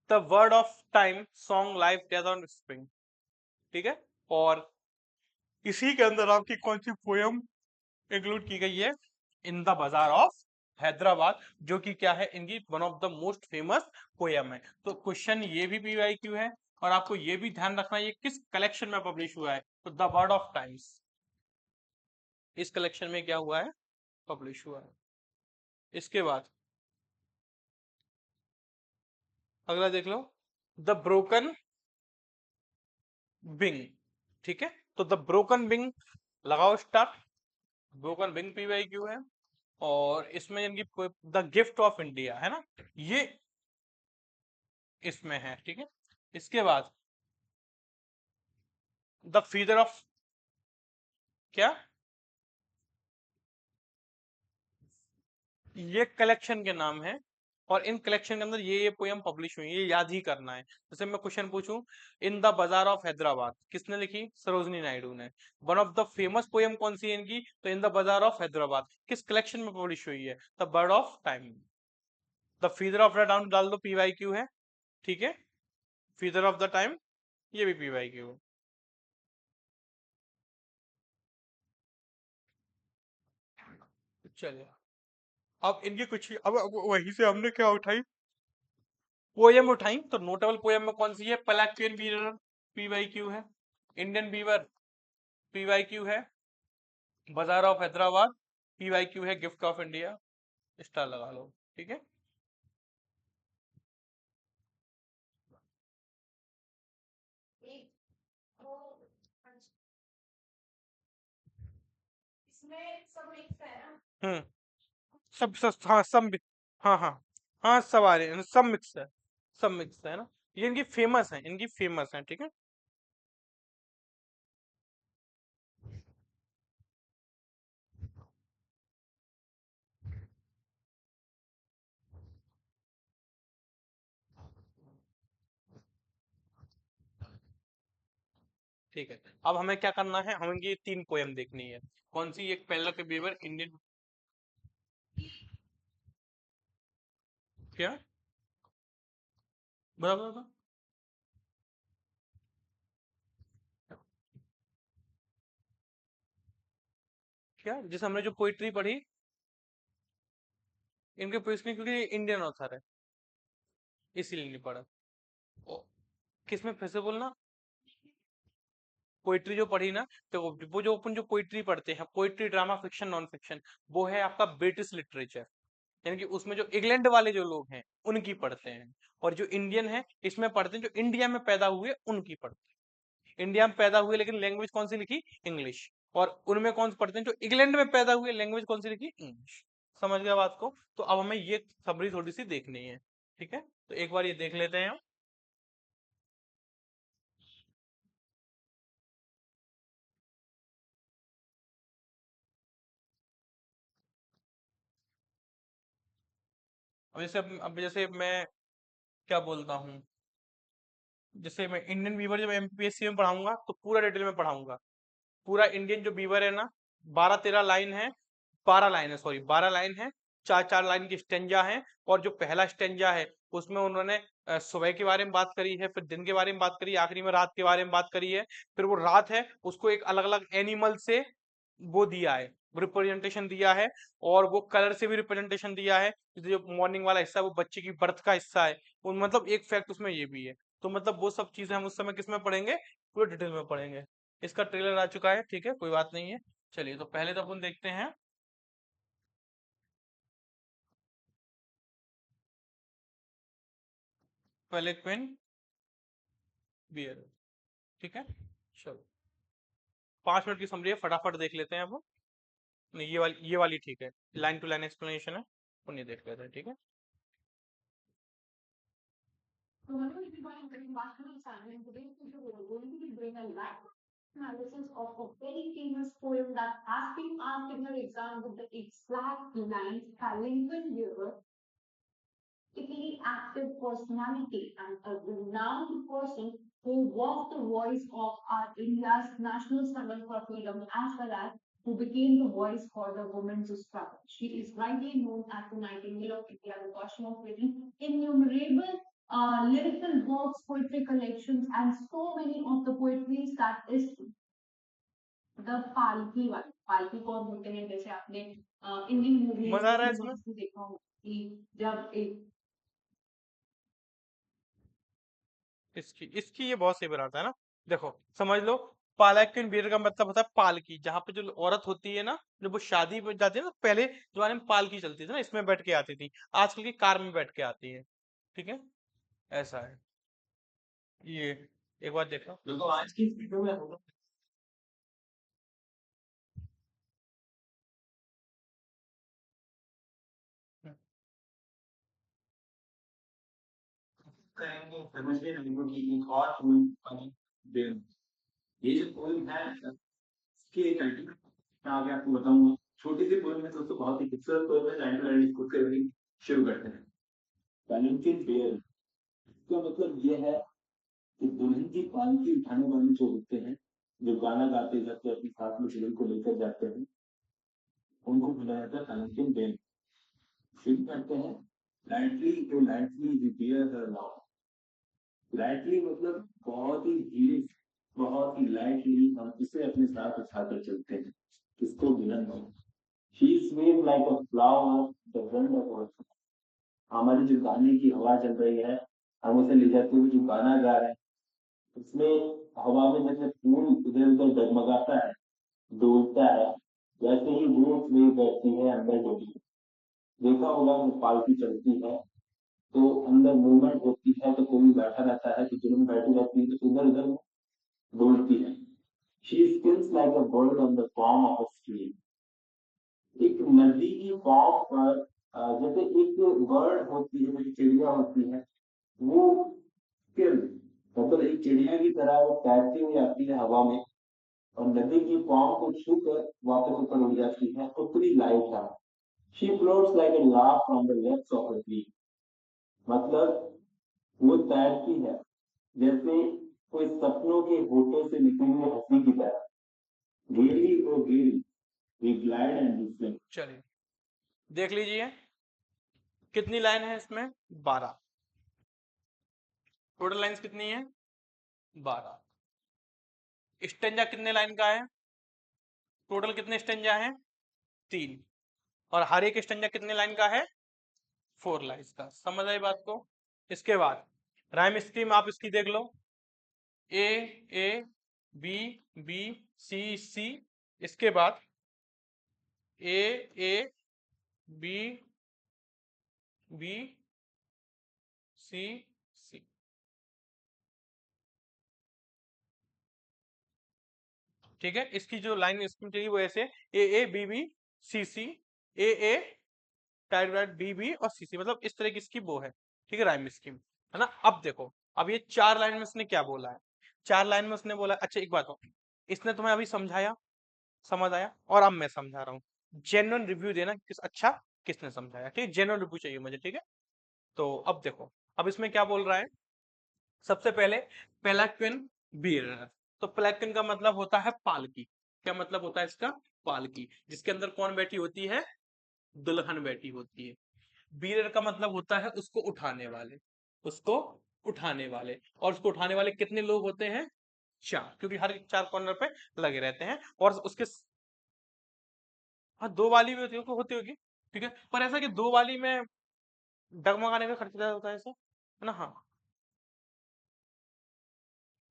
the word of time song life death on spring. ठीक है। और इसी के अंदर आपकी कौन सी पोयम इंक्लूड की गई है? In the bazaar of Hyderabad, जो कि क्या है? इनकी one of the most famous poem है। तो क्वेश्चन ये भी PYQ है। और आपको ये भी ध्यान रखना है ये किस कलेक्शन में पब्लिश हुआ है। तो द वर्ड ऑफ टाइम्स, इस कलेक्शन में क्या हुआ है? पब्लिश हुआ है। इसके बाद अगला देख लो, द ब्रोकन विंग। ठीक है। तो द ब्रोकन विंग लगाओ स्टार्ट। ब्रोकन विंग PYQ है। और इसमें इनकी द गिफ्ट ऑफ इंडिया है ना, ये इसमें है। ठीक है। इसके बाद द फीदर ऑफ क्या, ये कलेक्शन के नाम है। और इन कलेक्शन के अंदर ये पोयम पब्लिश हुई है, ये याद ही करना है। जैसे मैं क्वेश्चन पूछूं, in the bazaar of Hyderabad किसने लिखी? सरोजनी नायडू ने। One of the famous poem कौन सी है इनकी? तो in the bazaar of Hyderabad किस कलेक्शन में पब्लिश हुई है? The bird of time, the feather of the time डाल दो, PYQ है, ठीक है, फीदर ऑफ द टाइम ये भी PYQ है। चलिए अब इनकी कुछ अब वहीं से हमने क्या उठाई, पोयम उठाई। तो नोटेबल पोयम में कौन सी है, पलाक्वियन बीवर, PYQ है, इंडियन बीवर PYQ है, बाजार ऑफ हैदराबाद PYQ है, गिफ्ट ऑफ इंडिया, स्टार लगा लो, ठीक है। हम्म, हाँ सब, हाँ हाँ हाँ सब आ रहे हैं, सब मिक्स है, सब मिक्स है ना, ये इनकी फेमस है, इनकी फेमस है, ठीक है। ठीक है, अब हमें क्या करना है, हमें ये 3 पोयम देखनी है। कौन सी, एक पहला के बीवर इंडियन, क्या बराबर बराबर? क्या जिस हमने जो पोइट्री पढ़ी, इनके पोइट्री क्योंकि इंडियन ऑथर है इसीलिए नहीं पढ़ा। ओ, किसमें फिर से बोलना, पोइट्री जो पढ़ी ना, तो वो जो अपन जो पोइट्री पढ़ते हैं, poetry, drama, fiction, non fiction, वो है आपका ब्रिटिश लिटरेचर, यानी कि उसमें जो इंग्लैंड वाले जो लोग हैं उनकी पढ़ते हैं, और जो इंडियन है इसमें पढ़ते हैं जो इंडिया में पैदा हुए उनकी पढ़ते हैं। इंडिया में पैदा हुए लेकिन लैंग्वेज कौन सी लिखी, इंग्लिश, और उनमें कौन से पढ़ते हैं जो इंग्लैंड में पैदा हुए, लैंग्वेज कौन सी लिखी, इंग्लिश। समझ गया बात को। तो अब हमें ये समरी थोड़ी सी देखनी है, ठीक है, तो एक बार ये देख लेते हैं हम। अब जैसे मैं क्या बोलता हूँ, जैसे मैं इंडियन वीवर जब MPSC में पढ़ाऊंगा तो पूरा डिटेल में पढ़ाऊंगा। पूरा इंडियन जो बीवर है ना, 12-13 लाइन है, 12 लाइन है, सॉरी 12 लाइन है, 4-4 लाइन की स्टेंजा है, और जो पहला स्टेंजा है उसमें उन्होंने सुबह के बारे में बात करी है, फिर दिन के बारे में बात करी है, आखिरी में रात के बारे में बात करी है। फिर वो रात है उसको एक अलग अलग एनिमल से वो दिया है, रिप्रेजेंटेशन दिया है, और वो कलर से भी रिप्रेजेंटेशन दिया है। जैसे जो मॉर्निंग वाला हिस्सा है वो बच्चे की बर्थ का हिस्सा है, मतलब एक फैक्ट उसमें ये भी है। तो मतलब वो सब चीजें हम उस समय किस में पढ़ेंगे, पूरे डिटेल में पढ़ेंगे। इसका ट्रेलर आ चुका है, ठीक है, कोई बात नहीं है। चलिए तो पहले तो अपन देखते हैं, पहले क्वीन बियर, ठीक है। चलो 5 मिनट की समरी है, फटाफट देख लेते हैं अब। नहीं ये वाली ठीक है, लाइन टू लाइन एक्सप्लेनेशन है, वो नहीं देख लेते हैं, ठीक है। So hello everyone, welcome back to the channel. In today's video, we are going to be doing a live analysis of a very famous poem that has been asked in your exam with the exact lines by Lincoln Weaver, politically active personality and a renowned person who was the voice of our India's national struggle for freedom as well as who became the voice for the women's struggle. She is rightly known as the Nightingale of India because she has written innumerable lyrical works, poetry collections, and so many of the poetries that is the पालकी वाली। पालकी कौन होते हैं, जैसे आपने Indian movies मजा आ रहा है इसमें, देखा होगा कि जब एक इसकी इसकी ये बहुत सही बनाता है ना। देखो समझ लो, पालाक्विन बीर का मतलब होता है पालकी, जहाँ पे जो औरत होती है ना, जब वो शादी पे जाती है ना, पहले जमाने में पालकी चलती थी ना, इसमें बैठ के आती थी, आजकल की कार में बैठ के आती है, ठीक है, ऐसा है ये। एक बार देखो, देखो आज की वीडियो में होगा करेंगे, समझिए नहीं कि एक और फूल पानी दे। ये जो पोएम है इसकी एक टाइटल मैं आगे आपको बताऊंगा। छोटी सी पोएम है दोस्तों, बहुत ही खूबसूरत पोएम है। लाइन टू लाइन इसको करके शुरू करते हैं। वैलेंटाइन बेयर का मतलब ये है कि दुल्हन की पालकी उठाने वाले जो होते हैं, जो गाना गाते जाते अपने साथ में दुल्हन को लेकर जाते हैं, उनको बुलाया जाता है वैलेंटाइन बेयर। शुरू करते हैं, लाइटली तो lightly we bear her now. Lightly मतलब बहुत ही धीरे, बहुत ही लाइटली हम इसे अपने साथ उठाकर चलते हैं। किसको? दुल्हन को। She is sweet like a flower the wind of. हमारी जो गाने की हवा चल रही है, हम उसे ले जाते हुए जो गाना गा रहे हैं, उसमें हवा में जैसे फूल इधर उधर डगमगाता है, डोलता है, वैसे ही वो उसमें बैठती है अंदर डोली। देखा होगा जब पालकी चलती है तो अंदर मूवमेंट होती है, तो कोई बैठा रहता है तो दुल्हन बैठी रहती है तो इधर उधर डोलती है। She skills like a bird on the foam of a stream. एक नदी की फॉर्म पर जैसे एक बर्ड होती है, जैसे चिड़िया होती है, वो फिर मतलब एक चिड़िया की तरह वो तैरती हुई आती है हवा में, और नदी की फॉर्म को छूकर वापस ऊपर उड़ जाती है, उतनी लाइट है। She floats like a laugh from the left of a tree. मतलब वो तैरती है जैसे कोई सपनों के होठों से निकली हुई हंसी की तरह। Gaily O gaily, we glide and we swim. चलिए देख लीजिए कितनी लाइन है इसमें, 12। टोटल लाइंस कितनी है? 12। स्टेंजा कितने लाइन का है? टोटल कितने स्टेंजा हैं? 3। और हर एक स्टेंजा कितने लाइन का है? 4 लाइन्स का। समझ आई बात को? इसके बाद राइम स्कीम आप इसकी देख लो। ए ए बी बी सी सी। इसके बाद ए ए बी बी सी सी। ठीक है, इसकी जो लाइन स्कीम चाहिए वो ऐसे A B B C C, A type B B और सी सी, मतलब इस तरह की इसकी वो है। ठीक है, राइम स्कीम है ना। अब देखो, अब ये 4 लाइन में उसने क्या बोला है? 4 लाइन में उसने बोला, अच्छा एक बात हो, इसने तुम्हें अभी समझाया, समझ आया, और अब मैं समझा रहा हूँ। जेन्युइन रिव्यू देना किस अच्छा किसने समझाया, ठीक है, जेन्युइन रिव्यू चाहिए मुझे, ठीक है। तो अब देखो, अब इसमें क्या बोल रहा है। सबसे पहले पेलाक्विन बियरर। तो पेलाक्विन का मतलब होता है पालकी। क्या मतलब होता है इसका? पालकी, जिसके अंदर कौन बैठी होती है? दुल्हन बैठी होती है। बीरर का मतलब होता है उसको उठाने वाले, उसको उठाने वाले। और उसको उठाने वाले कितने लोग होते हैं? 4, क्योंकि हर 4 कॉर्नर पे लगे रहते हैं। और उसके हाँ, 2 वाली भी होती होगी, ठीक है, पर ऐसा कि 2 वाली में डगमगाने का खर्चा ज्यादा होता है, ऐसा है ना। हाँ,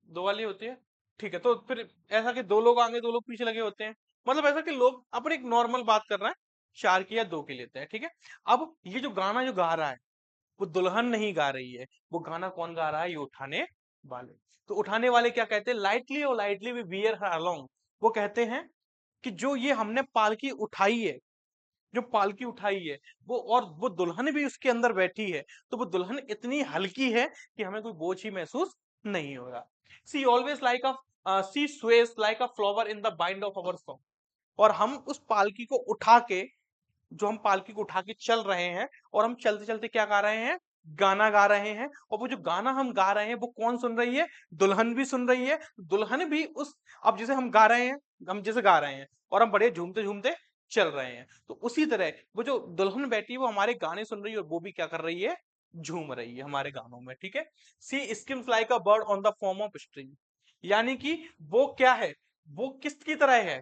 2 वाली होती है, ठीक है। तो फिर ऐसा कि 2 लोग आगे 2 लोग पीछे लगे होते हैं, मतलब ऐसा कि लोग अपन एक नॉर्मल बात कर रहे हैं, 4 की या 2 की लेते हैं, ठीक है। अब ये जो गाना जो गा रहा है, वो दुल्हन नहीं गा रही है, वो गाना कौन गा रहा है? ये उठाने वाले। तो उठाने वाले क्या कहते हैं? लाइटली और lightly we bear her along. वो कहते हैं कि जो ये हमने पालकी उठाई है, जो पालकी उठाई है, वो और वो दुल्हन भी उसके अंदर बैठी है, तो वो दुल्हन इतनी हल्की है कि हमें कोई बोझ ही महसूस नहीं होगा। She always like a she sways like a flower in the wind of our song. और हम उस पालकी को उठा के, जो हम पालकी को उठा के चल रहे हैं, और हम चलते चलते क्या गा रहे हैं? गाना गा रहे हैं। और वो जो गाना हम गा रहे हैं वो कौन सुन रही है? दुल्हन भी सुन रही है। दुल्हन भी उस, अब जैसे हम गा रहे हैं, हम जैसे गा रहे हैं और हम बड़े झूमते झूमते चल रहे हैं, तो उसी तरह वो जो दुल्हन बैठी है वो हमारे गाने सुन रही है, और वो भी क्या कर रही है? झूम रही है हमारे गानों में, ठीक है। She skims like a bird on the foam of string. यानी कि वो क्या है? वो किसकी तरह है?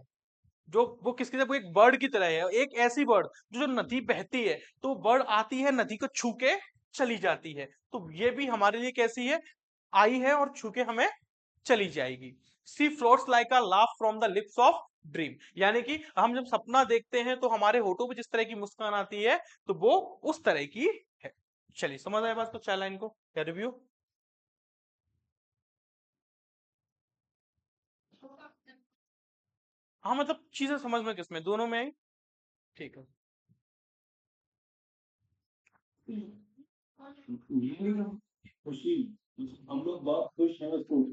जो वो किसकी तरह? वो एक बर्ड की तरह है, एक ऐसी बर्ड जो नदी बहती है, तो बर्ड आती है, नदी को छू के चली जाती है। तो ये भी हमारे लिए कैसी है? आई है और छू के हमें चली जाएगी। She floats like a laugh from the lips of dream. यानी कि हम जब सपना देखते हैं तो हमारे होठों पे जिस तरह की मुस्कान आती है, तो वो उस तरह की है। चलिए समझ आए बात को, 4 लाइन को या रिव्यू। हाँ, मतलब चीजें समझ में किसमें, दोनों में आई, ठीक है। ये खुशी, हम लोग बहुत खुश हैं उसको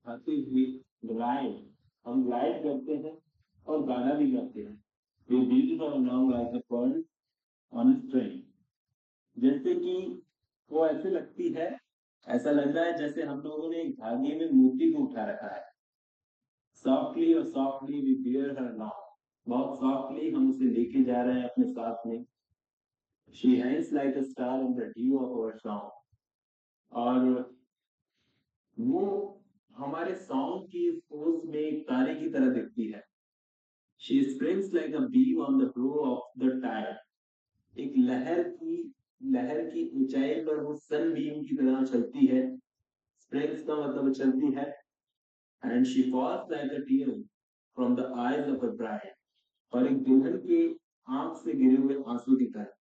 खाते हुए। ग्लाइड, हम ग्लाइड करते हैं और गाना भी गाते हैं। ये बीट और long like a pearl on string. जैसे कि वो ऐसे लगती है, ऐसा लग रहा है जैसे हम लोगों ने एक धागे में मोती को उठा रखा है। सॉफ्टली और softly we bear her now. बहुत सॉफ्टली हम उसे लेके जा रहे हैं अपने साथ में। She hangs like a star in the dew of our song. और वो हमारे सॉन्ग की पोज में एक तारे की तरह दिखती है। She springs like a beam on the brow of the tide. एक लहर की ऊंचाई पर वो सन बीम की तरह चलती है। स्प्रिंग्स का मतलब चलती है। And she falls like a tear from the eyes of a bride. और एक दुल्हन के आंख से गिरे हुए आंसू की तरह।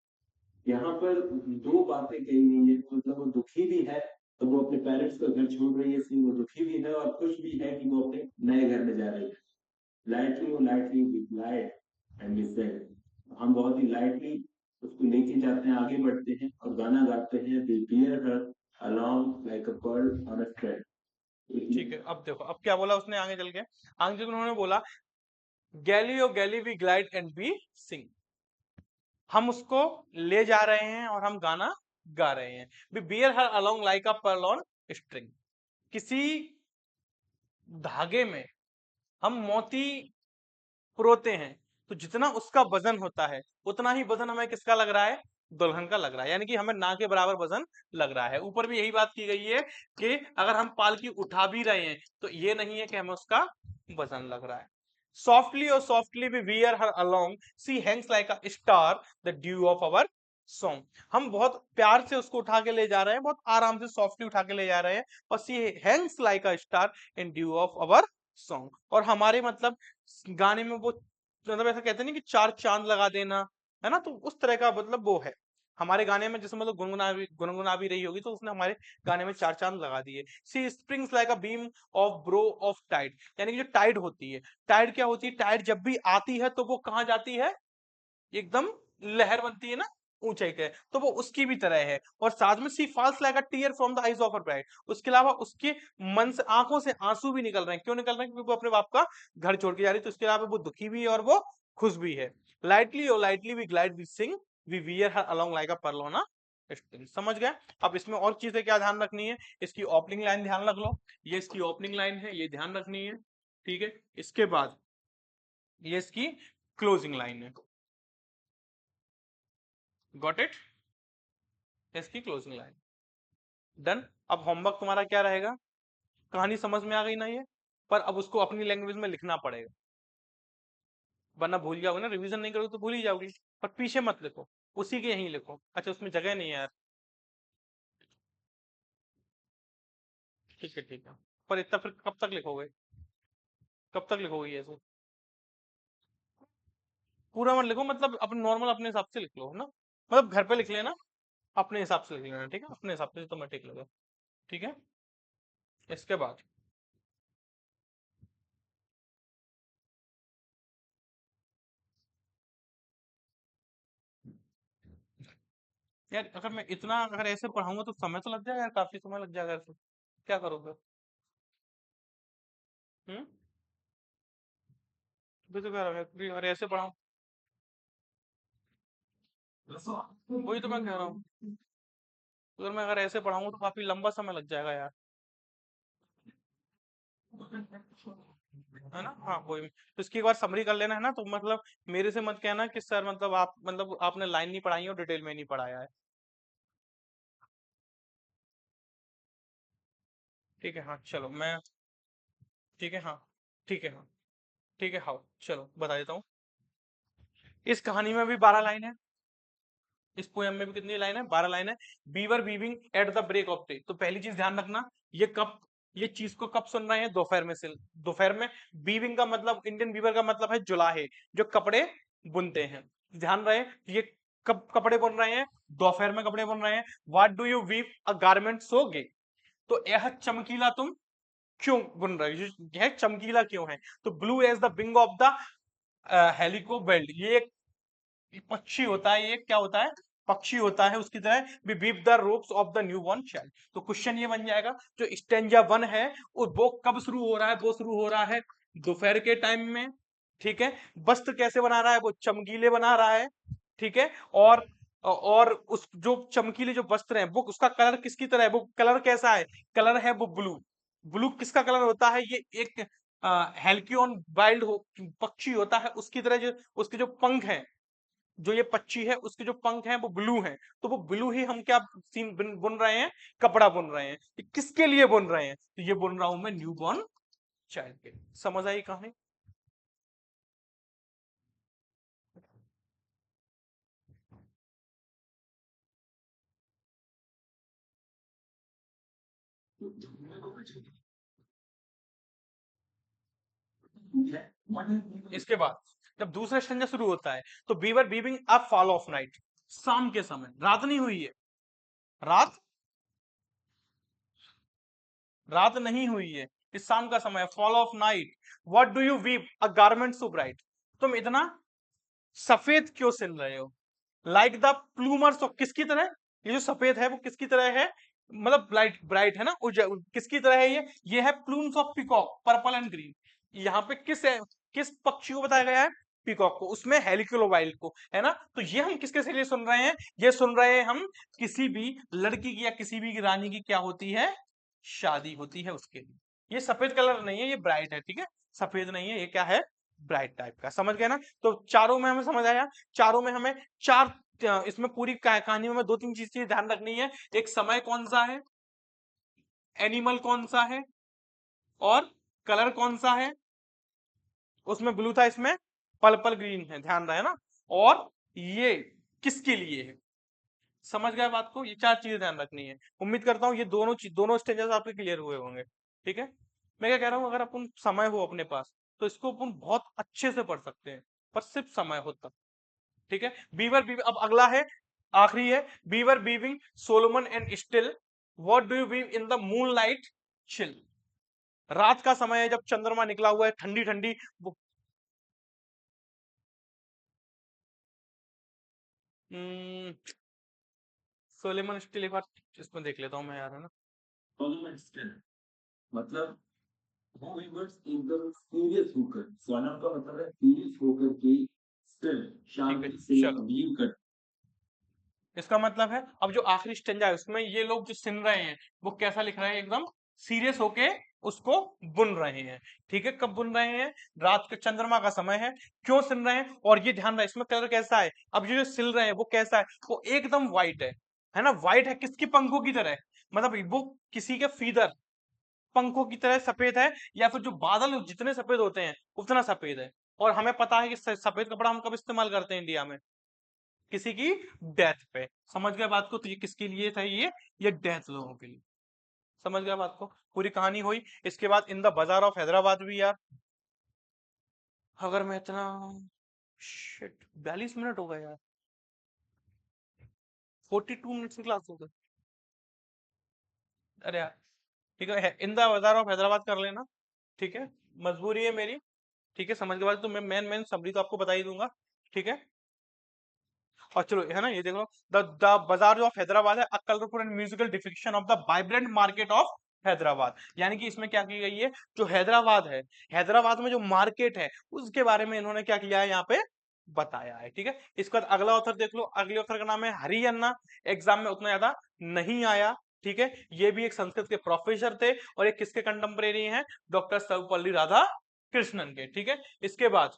यहाँ पर दो बातें कही गई है, मतलब वो दुखी भी है, तो वो अपने पेरेंट्स का घर छोड़ रही है, इसलिए वो दुखी भी है और खुश भी है कि वो अपने नए घर में जा रही है। Lightly we glide and we sing. हम बहुत ही लाइटली उसको लेके जाते हैं, आगे बढ़ते हैं और गाना गाते हैं। We bear her along like a pearl on a thread. ठीक है, अब देखो अब क्या बोला उसने आगे चल के। आगे चल के उन्होंने बोला gaily O gaily we glide and we sing. हम उसको ले जा रहे हैं और हम गाना गा रहे हैं। We bear her along like a pearl on string. किसी धागे में हम मोती पुरोते हैं, तो जितना उसका वजन होता है उतना ही वजन हमें किसका लग रहा है, दुल्हन का लग रहा है। यानी कि हमें ना के बराबर वजन लग रहा है। ऊपर भी यही बात की गई है कि अगर हम पालकी उठा भी रहे हैं तो ये नहीं है कि हमें उसका वजन लग रहा है। सॉफ्टली और softly we wear her along she hangs like a star the dew of our song. हम बहुत प्यार से उसको उठा के ले जा रहे हैं, बहुत आराम से सॉफ्टली उठा के ले जा रहे हैं। और she hangs like a star in dew of our song. और हमारे मतलब गाने में वो मतलब ऐसा कहते हैं ना कि चार चांद लगा देना, है ना, तो उस तरह का मतलब वो है हमारे गाने में। जैसे मतलब गुनगुना भी रही होगी तो उसने हमारे गाने में चार चांद लगा दिए। She springs like a beam of brow of tide. यानी कि जो टाइड होती है, टाइड क्या होती है, टाइड जब भी आती है तो वो कहाँ जाती है, एकदम लहर बनती है ना ऊंचाई पे, तो वो उसकी भी तरह है। और साथ में she falls like a tear from the eyes of her bride. उसके अलावा उसके मन से आंखों से आंसू भी निकल रहे हैं। क्यों निकल रहे हैं, क्योंकि वो अपने बाप का घर छोड़ के जा रही है। तो इसके अलावा वो दुखी भी है और वो खुश भी है। लाइटली और lightly we glide we sing we wear her along like a pearl on a string. समझ गए। अब इसमें और चीजें क्या ध्यान रखनी है, इसकी ओपनिंग लाइन ध्यान रख लो। ये इसकी ओपनिंग लाइन है, ये ध्यान रखनी है। ठीक है, इसके बाद ये इसकी क्लोजिंग लाइन है। Got it. इसकी क्लोजिंग लाइन डन। अब होमवर्क तुम्हारा क्या रहेगा, कहानी समझ में आ गई ना ये, पर अब उसको अपनी लैंग्वेज में लिखना पड़ेगा, वरना भूल जाओगे ना, रिवीजन नहीं करोगे तो भूल ही जाओगे। पर पीछे मत लिखो, उसी के यहीं लिखो। अच्छा उसमें जगह नहीं है यार। ठीक है ठीक है, पर इतना फिर कब तक लिखोगे, कब तक लिखोगे ये ऐसे। पूरा मत लिखो, मतलब अपने नॉर्मल अपने हिसाब से लिख लो ना, मतलब घर पे लिख लेना, अपने हिसाब से लिख लेना। ठीक है, अपने हिसाब से तो मैं ठीक लगे। ठीक है, इसके बाद यार अगर मैं इतना अगर ऐसे पढ़ाऊंगा तो समय तो लग जाएगा यार, काफी समय लग जाएगा ऐसे। क्या करोगे। हम्म। भी तो कह रहा हूँ कि अगर ऐसे पढ़ाऊं, वही तो मैं कह रहा हूँ, अगर मैं अगर ऐसे पढ़ाऊंगा तो काफी लंबा समय लग जाएगा यार, है ना। हाँ कोई, तो इसकी एक बार समरी कर लेना, है ना। तो मतलब मेरे से मत कहना कि सर मतलब आप मतलब आपने लाइन नहीं पढ़ाई और डिटेल में नहीं पढ़ाया है। ठीक है हाँ चलो मैं, ठीक है हाँ, ठीक है हाँ, ठीक है हाँ, चलो बता देता हूँ। इस कहानी में भी 12 लाइन है, इस पोयम में भी कितनी लाइन है, 12 लाइन है। बीवर weaving at the break of day. तो पहली चीज ध्यान रखना, ये कब, ये चीज को कब सुन रहे हैं, दोपहर में से, दोपहर में। बीविंग का मतलब, इंडियन बीवर का मतलब है जुलाहे, जो कपड़े बुनते हैं। ध्यान रहे ये कब कपड़े बुन रहे हैं, दोपहर में कपड़े बुन रहे हैं। What do you weave a garment so gay. तो यह चमकीला तुम क्यों बुन रहे हो, यह चमकीला क्यों है। तो blue as the wing of the हेलिको बेल्ट। ये एक पक्षी होता है, ये क्या होता है, पक्षी होता है। उसकी तरह be beep the robes of the newborn child. तो क्वेश्चन ये बन जाएगा, जो स्टेंजा 1 है वो कब शुरू हो रहा है, वो शुरू हो रहा है दोपहर के टाइम में। ठीक है, वस्त्र कैसे बना रहा है, वो चमकीले बना रहा है। ठीक है, और उस जो चमकीले जो वस्त्र हैं वो उसका कलर किसकी तरह है, वो कलर कैसा है, कलर है वो ब्लू। ब्लू किसका कलर होता है, ये एक हेल्कियोन वाइल्ड पक्षी होता है उसकी तरह जो उसके जो पंख हैं, जो ये पक्षी है उसके जो पंख हैं वो ब्लू हैं, तो वो ब्लू ही हम क्या सीन बुन रहे हैं, कपड़ा बुन रहे हैं। ये किसके लिए बुन रहे हैं? तो ये बुन रहा हूं मैं न्यूबॉर्न चाइल्ड के। समझ आई कहानी? इसके बाद जब दूसरा स्टेंजा शुरू होता है तो beaver viewing a fall of night, शाम के समय, रात नहीं हुई है, रात रात नहीं हुई है, इस शाम का समय, fall of night. What do you weave a garment so bright, तुम इतना सफेद क्यों सिल रहे हो? लाइक द प्लूमर्स ऑफ, किसकी तरह? ये जो सफेद है वो किसकी तरह है? मतलब ब्राइट ब्राइट है ना, किसकी तरह है ये है plumes of peacock, purple and green. यहाँ पे किस पक्षी को बताया गया है? पिकॉक को, उसमें हेलिक्यूलोवाइल्ड को, है ना। तो ये हम किसके से लिए सुन रहे हैं? ये सुन रहे हैं हम किसी भी लड़की की या किसी भी रानी की क्या होती है, शादी होती है उसके लिए। ये सफेद कलर नहीं है, ये ब्राइट है, ठीक है, सफेद नहीं है, ये क्या है, ब्राइट टाइप का। समझ गए ना? तो चारों में हमें समझ आया। चारों में हमें चार इसमें पूरी कहानी में हमें दो तीन चीजें ध्यान रखनी है। एक समय कौन सा है, एनिमल कौन सा है, और कलर कौन सा है। उसमें ब्लू था, इसमें पर्पल ग्रीन है, ध्यान रहे ना। और ये किसके लिए है, समझ गए बात को? ये चार चीजें ध्यान रखनी है। उम्मीद करता हूँ ये दोनों स्टेजेस आपके क्लियर हुए होंगे, ठीक है। मैं क्या कह रहा हूँ, अगर अपन समय हो अपने पास तो इसको अपन बहुत अच्छे से पढ़ सकते हैं, पर सिर्फ समय हो तब, ठीक है। बीवर बीव, अब अगला है, आखिरी है, बीवर weaving solemn and still, what do you weave in the moon light chill, रात का समय है जब चंद्रमा निकला हुआ है, ठंडी ठंडी सोलेमन स्टिल, एक बार इसमें देख लेता हूँ मैं यार, है ना। सोलोमन स्टिल मतलब वो वीवर्स एकदम सीरियस होकर, सोलम का मतलब है सीरियस होकर के स्टिल ठीक है, शांति से चलो, वीव कर। इसका मतलब है अब जो आखिरी स्टेंजा है उसमें ये लोग जो सुन रहे हैं वो कैसा लिख रहे हैं, एकदम सीरियस होके उसको बुन रहे हैं, ठीक है। कब बुन रहे हैं? रात के चंद्रमा का समय है, क्यों सुन रहे हैं? और ये ध्यान रहे इसमें कलर कैसा है, अब ये जो सिल रहे हैं वो कैसा है, वो एकदम व्हाइट है ना, व्हाइट है, किसकी, पंखों की तरह, मतलब वो किसी के फीदर पंखों की तरह सफेद है, या फिर जो बादल जितने सफेद होते हैं उतना सफेद है। और हमें पता है कि सफेद कपड़ा हम कब इस्तेमाल करते हैं इंडिया में, किसी की डेथ पे। समझ गए बात को? तो ये किसके लिए था, ये डेथ लोगों के लिए। समझ गया बात को? पूरी कहानी हुई। इसके बाद in the bazaar of Hyderabad भी यार, अगर मैं इतना, शिट 42 मिनट हो गए यार, 42 मिनट की क्लास हो गई। अरे यार, ठीक है, in the bazaar of Hyderabad कर लेना, ठीक है, मजबूरी है मेरी, ठीक है। समझ के बाद तो मैं मेन मेन समरी तो आपको बता ही दूंगा, ठीक है। और चलो, है ना, ये देख लो, द बाजार ऑफ हैदराबाद है, a colourful and musical depiction of the vibrant market of Hyderabad. यानी कि इसमें क्या की गई है, जो हैदराबाद है, हैदराबाद में जो मार्केट है उसके बारे में इन्होंने क्या किया है यहाँ पे, बताया है, ठीक है। इसके बाद अगला ऑथर देख लो, अगले ऑथर का नाम है हरियन्ना, एग्जाम में उतना ज्यादा नहीं आया, ठीक है। ये भी एक संस्कृत के प्रोफेसर थे, और एक किसके कंटेम्परेरी हैं, डॉक्टर सर्वपल्ली राधा कृष्णन के, ठीक है। इसके बाद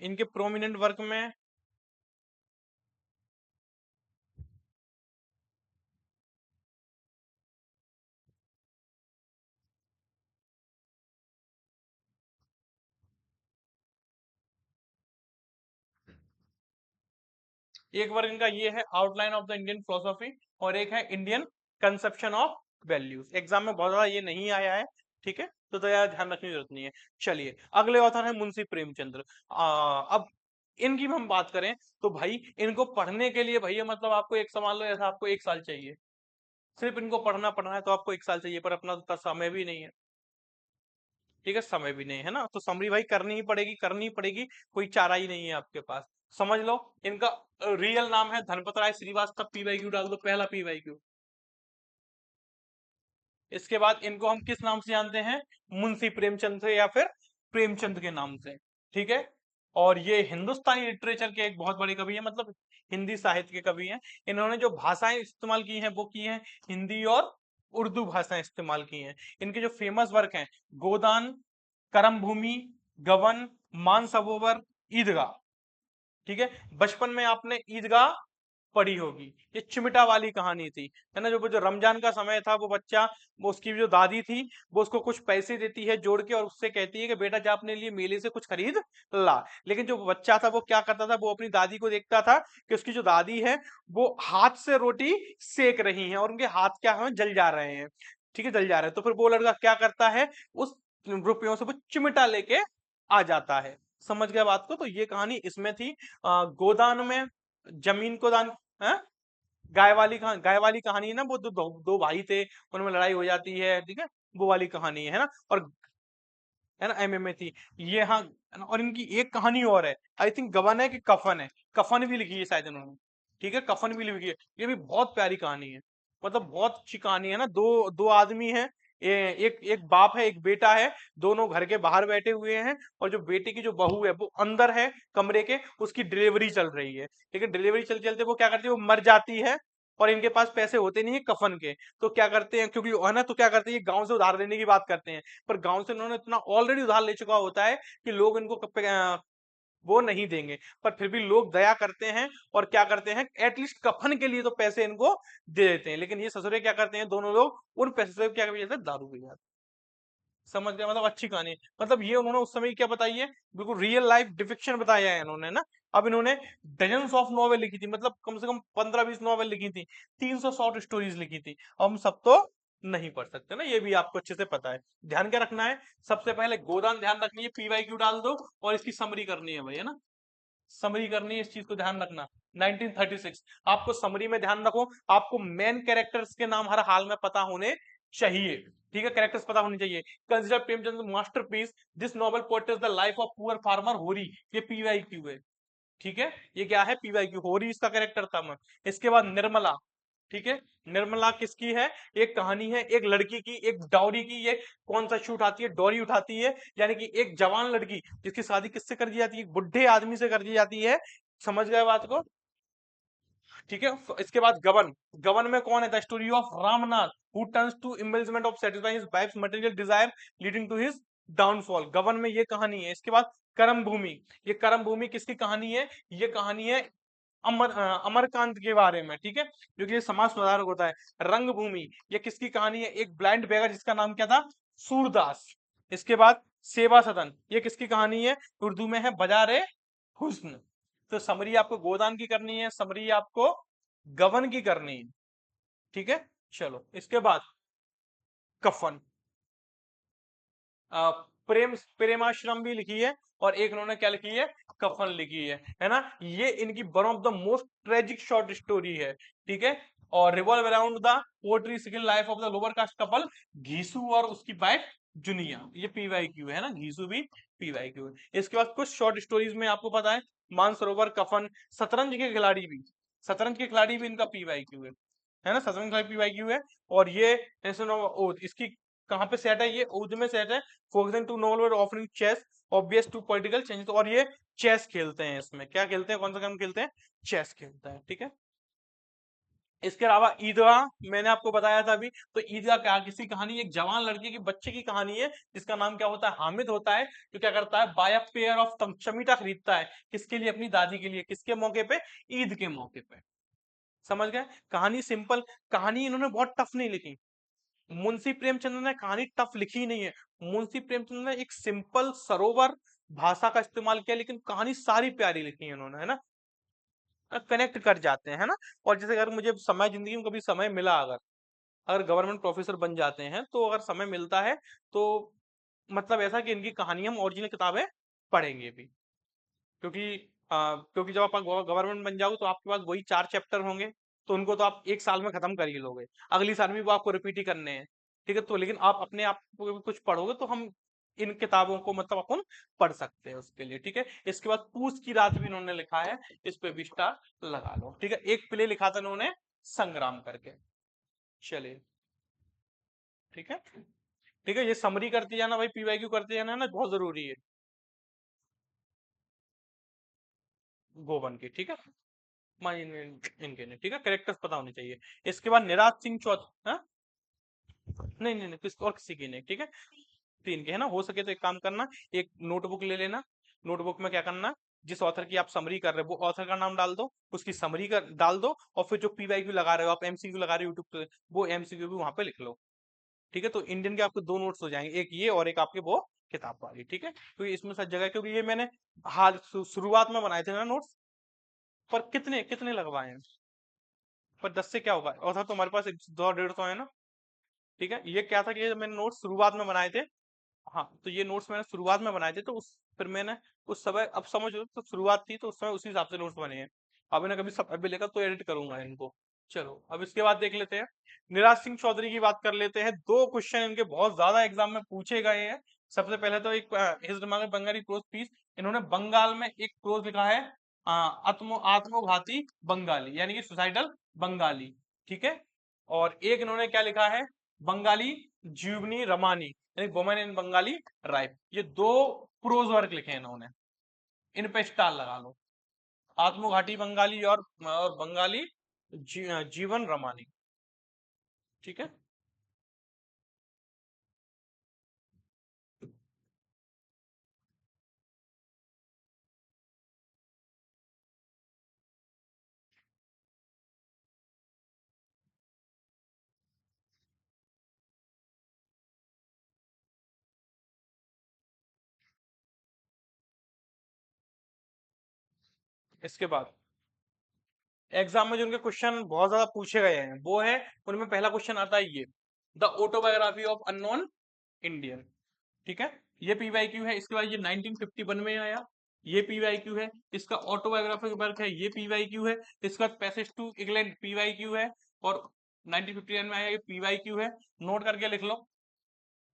इनके प्रोमिनेंट वर्क में एक वर्ग इनका ये है, outline of the Indian philosophy, और एक है Indian conception of values. Exam में बहुत ज्यादा ये नहीं आया है, ठीक है, तो यार ध्यान रखने की जरूरत नहीं है। चलिए, अगले ऑथर है मुंशी प्रेमचंद्र। अब इनकी हम बात करें तो भाई इनको पढ़ने के लिए भैया, मतलब आपको एक सवाल लो ऐसा, आपको 1 साल चाहिए, सिर्फ इनको पढ़ना पढ़ना है तो आपको 1 साल चाहिए, पर अपना तो समय भी नहीं है, ठीक है, समय भी नहीं है ना, तो समरी भाई करनी ही पड़ेगी, करनी ही पड़ेगी, कोई चारा ही नहीं है आपके पास। समझ लो, इनका रियल नाम है धनपत राय श्रीवास्तव, पीवाईक्यू डाल दो, पहला पीवाईक्यू। इसके बाद इनको हम किस नाम से जानते हैं, मुंशी प्रेमचंद से, या फिर प्रेमचंद के नाम से, ठीक है। और ये हिंदुस्तानी लिटरेचर के एक बहुत बड़े कवि हैं, मतलब हिंदी साहित्य के कवि हैं। इन्होंने जो भाषाएं इस्तेमाल की हैं वो की हैं हिंदी और उर्दू भाषाएं इस्तेमाल की हैं। इनके जो फेमस वर्क हैं, गोदान, करम भूमि, गबन, मानसरोवर, ईदगाह। ठीक है, बचपन में आपने ईदगाह पढ़ी होगी। ये चिमटा वाली कहानी थी, है ना। जो वो जो रमजान का समय था, वो बच्चा, वो उसकी जो दादी थी, वो उसको कुछ पैसे देती है जोड़ के, और उससे कहती है कि बेटा जा अपने लिए मेले से कुछ खरीद ला। लेकिन जो बच्चा था वो क्या करता था, वो अपनी दादी को देखता था कि उसकी जो दादी है वो हाथ से रोटी सेक रही है और उनके हाथ क्या है, जल जा रहे हैं। ठीक है, जल जा रहे हैं। तो फिर वो लड़का क्या करता है, उस रुपयों से वो चिमटा लेके आ जाता है। समझ गया बात को। तो ये कहानी इसमें थी। गोदान में जमीन को दान, है, गाय वाली कहानी है ना। वो दो भाई थे, उनमें लड़ाई हो जाती है, ठीक है, वो वाली कहानी है ना। और है ना, एमएमए थी ये, हाँ। और इनकी एक कहानी और है, आई थिंक गबन है कि कफन है, कफन भी लिखी है शायद इन्होंने। ठीक है, कफन भी लिखी है। ये भी बहुत प्यारी कहानी है, मतलब बहुत अच्छी कहानी है ना। दो दो आदमी हैं, एक एक बाप है, एक बेटा है। दोनों घर के बाहर बैठे हुए हैं, और जो बेटे की जो बहू है वो अंदर है कमरे के, उसकी डिलीवरी चल रही है। लेकिन डिलीवरी चलते चलते वो क्या करती है, वो मर जाती है। और इनके पास पैसे होते नहीं है कफन के। तो क्या करते हैं, क्योंकि है ना, तो क्या करते हैं, ये गांव से उधार लेने की बात करते हैं। पर गांव से उन्होंने इतना ऑलरेडी उधार ले चुका होता है कि लोग इनको वो नहीं देंगे। पर फिर भी लोग दया करते हैं, और क्या करते हैं, एटलीस्ट कफन के लिए तो पैसे इनको दे देते हैं। लेकिन ये ससुरे क्या करते हैं, दोनों लोग उन पैसे से क्या पी जाते हैं, दारू पी जाते हैं। समझ गया, मतलब अच्छी कहानी है। मतलब ये उन्होंने उस समय क्या बताई है, बिल्कुल रियल लाइफ डिफिक्शन बताया है इन्होंने ना। अब इन्होंने डजन्स ऑफ नॉवेल लिखी थी, मतलब कम से कम 15-20 नॉवेल लिखी थी, 300 शॉर्ट स्टोरीज लिखी थी। अब हम सब तो नहीं पढ़ सकते ना, ये भी आपको अच्छे से पता है। ध्यान क्या रखना है, सबसे पहले गोदान ध्यान रखनी है, पीवाईक्यू डाल दो, और इसकी समरी करनी है भाई, है ना। समरी करनी है, इस चीज को ध्यान रखना। 1936 आपको समरी में ध्यान रखो, आपको मेन कैरेक्टर्स के नाम हर हाल में पता होने चाहिए। ठीक है, कैरेक्टर्स पता होने चाहिए। Consider Premchand masterpiece, this novel portrays the life of poor farmer होरी। ये पीवाईक्यू है। ठीक है, ये क्या है, पीवाईक्यू, होरी इसका कैरेक्टर था। मैं, इसके बाद निर्मला। ठीक है, निर्मला किसकी है, एक कहानी है एक लड़की की, एक डाउरी की। ये कौन सा शूट आती है, डोरी उठाती है, यानी कि एक जवान लड़की जिसकी शादी किससे कर दी जाती है, एक बुढ़े आदमी से कर दी जाती है। समझ गए बात को। ठीक है, इसके बाद गबन। गबन में कौन है, the story of Ramnath who turns to embarrassment of satisfying his wife's material desire leading to his downfall. Gaban में ये कहानी है। इसके बाद करम भूमि। ये करम भूमि किसकी कहानी है, ये कहानी है अमरकांत के बारे में। ठीक है, जो कि ये समाज सुधारक होता है। रंग भूमि, ये किसकी कहानी है, एक ब्लाइंड बेगर जिसका नाम क्या था, सूरदास। इसके बाद सेवा सदन, ये किसकी कहानी है, उर्दू में है बाजारे हुस्न। तो समरी आपको गोदान की करनी है, समरी आपको गबन की करनी है। ठीक है, चलो इसके बाद कफन। प्रेम प्रेमाश्रम भी लिखी है, और एक उन्होंने क्या लिखी है, कफन लिखी है ना। ये इनकी one of the most tragic short story है। ठीक है, और revolve around the poetry second life of the lower caste couple Ghisu और उसकी वाइफ जुनिया। ये पीवाईक्यू है ना, घीसू भी पीवाईक्यू है। इसके बाद कुछ शॉर्ट स्टोरीज में आपको पता है, मानसरोवर, कफन, शतरंज के खिलाड़ी भी, शतरंज के खिलाड़ी भी इनका पीवाईक्यू है ना, शतरंज का पीवाईक्यू है। और ये इसकी कहाँ पे सेट है, ये उर्दू में सेट है। Focusing to novel offering chess obvious to political changes. और ये चेस खेलते हैं, इसमें क्या खेलते हैं, कौन सा गेम खेलते हैं, चेस खेलते हैं। ठीक है, इसके अलावा ईदगाह मैंने आपको बताया था अभी। तो ईदगाह क्या, किसी कहानी, एक जवान लड़के की, बच्चे की कहानी है, जिसका नाम क्या होता है, हामिद होता है। जो क्या करता है, बाय अ पेयर ऑफ चमीटा खरीदता है, किसके लिए, अपनी दादी के लिए, किसके मौके पे, ईद के मौके पे। समझ गए, कहानी सिंपल। कहानी इन्होंने बहुत टफ नहीं लिखी। मुंशी प्रेमचंद्र ने कहानी टफ लिखी ही नहीं है। मुंशी प्रेमचंद्र ने एक सिंपल सरोवर भाषा का इस्तेमाल किया, लेकिन कहानी सारी प्यारी लिखी है उन्होंने, है ना। कनेक्ट कर जाते हैं, है ना। और जैसे अगर मुझे समय, जिंदगी में कभी समय मिला, अगर अगर गवर्नमेंट प्रोफेसर बन जाते हैं, तो अगर समय मिलता है, तो मतलब ऐसा कि इनकी कहानियां हम ओरिजिनल किताबें पढ़ेंगे भी। क्योंकि क्योंकि जब आप गवर्नमेंट बन जाओ, तो आपके पास वही 4 चैप्टर होंगे। तो उनको तो आप एक साल में खत्म कर ही लोगे, अगली साल में वो आपको रिपीट ही करने हैं। ठीक है, तो लेकिन आप अपने आप को कुछ पढ़ोगे, तो हम इन किताबों को मतलब अपन पढ़ सकते हैं उसके लिए। ठीक है, इसके बाद पूस की रात भी इन्होंने लिखा है, इस पे भी स्टार लगा लो। ठीक है, एक प्ले लिखा था इन्होंने संग्राम करके। चलिए, ठीक है, ठीक है, ये समरी करती जाना भाई, पीवाईक्यू करते जाना, है ना, बहुत जरूरी है गोवन की। ठीक है, इनके ने, ठीक है, कैरेक्टर्स पता होने चाहिए। इसके बाद निराज सिंह चौधरी, हाँ? नहीं नहीं नहीं, किस और किसी की नहीं, ठीक है। 3 के है ना। हो सके तो एक काम करना, एक नोटबुक ले लेना। नोटबुक में क्या करना, जिस ऑथर की आप समरी कर रहे हो वो ऑथर का नाम डाल दो, उसकी समरी का डाल दो, और फिर जो पीवाईक्यू लगा रहे हो आप, एमसीक्यू लगा रहे हो यूट्यूब पे, वो एमसीक्यू भी वहां पे लिख लो। ठीक है, तो इंडियन के आपके 2 नोट्स हो जाएंगे, एक ये और एक आपके वो किताब वाली। ठीक है, तो इसमें सब जगह, क्योंकि ये मैंने हाल शुरुआत में बनाए थे ना नोट्स, पर कितने कितने लगवाए हैं, पर 10 से क्या होगा, और था तो हमारे पास 100-150 है ना। ठीक है, ये क्या था कि ये मैंने नोट्स शुरुआत में बनाए थे। हाँ, तो ये नोट्स मैंने शुरुआत में बनाए थे, तो उस फिर मैंने उस समय, अब समझ लो तो शुरुआत थी तो उस समय उसी हिसाब से नोट्स बने हैं। अब इन्हें कभी सब अभी लेकर तो एडिट करूंगा इनको। चलो अब इसके बाद देख लेते हैं, निराज सिंह चौधरी की बात कर लेते हैं। 2 क्वेश्चन इनके बहुत ज्यादा एग्जाम में पूछे गए हैं। सबसे पहले तो एक हिज दिमाग बंगाली प्रोज पीस, इन्होंने बंगाल में एक प्रोज लिखा है, आत्मघाती बंगाली, यानी कि सुसाइडल बंगाली। ठीक है, और एक इन्होंने क्या लिखा है, बंगाली जीवनी रमानी, यानी वुमेन इन बंगाली राइफ। ये 2 प्रोज वर्क लिखे हैं इन्होंने, इन पे स्टार लगा लो, आत्मघाटी बंगाली और बंगाली जीवन रमानी। ठीक है, इसके बाद एग्जाम में जो उनके क्वेश्चन बहुत ज्यादा पूछे गए हैं वो है, उनमें पहला क्वेश्चन आता है ये, the autobiography of unknown Indian. ठीक है, ये पीवाईक्यू है। इसके बाद ये 1951 में आया, ये पीवाईक्यू है। इसका ऑटोबायोग्राफी वर्क है, ये पीवाईक्यू है। इसका पैसेज टू इंग्लैंड पीवाईक्यू है, और 1959 में आया, ये पीवाईक्यू है। नोट करके लिख लो,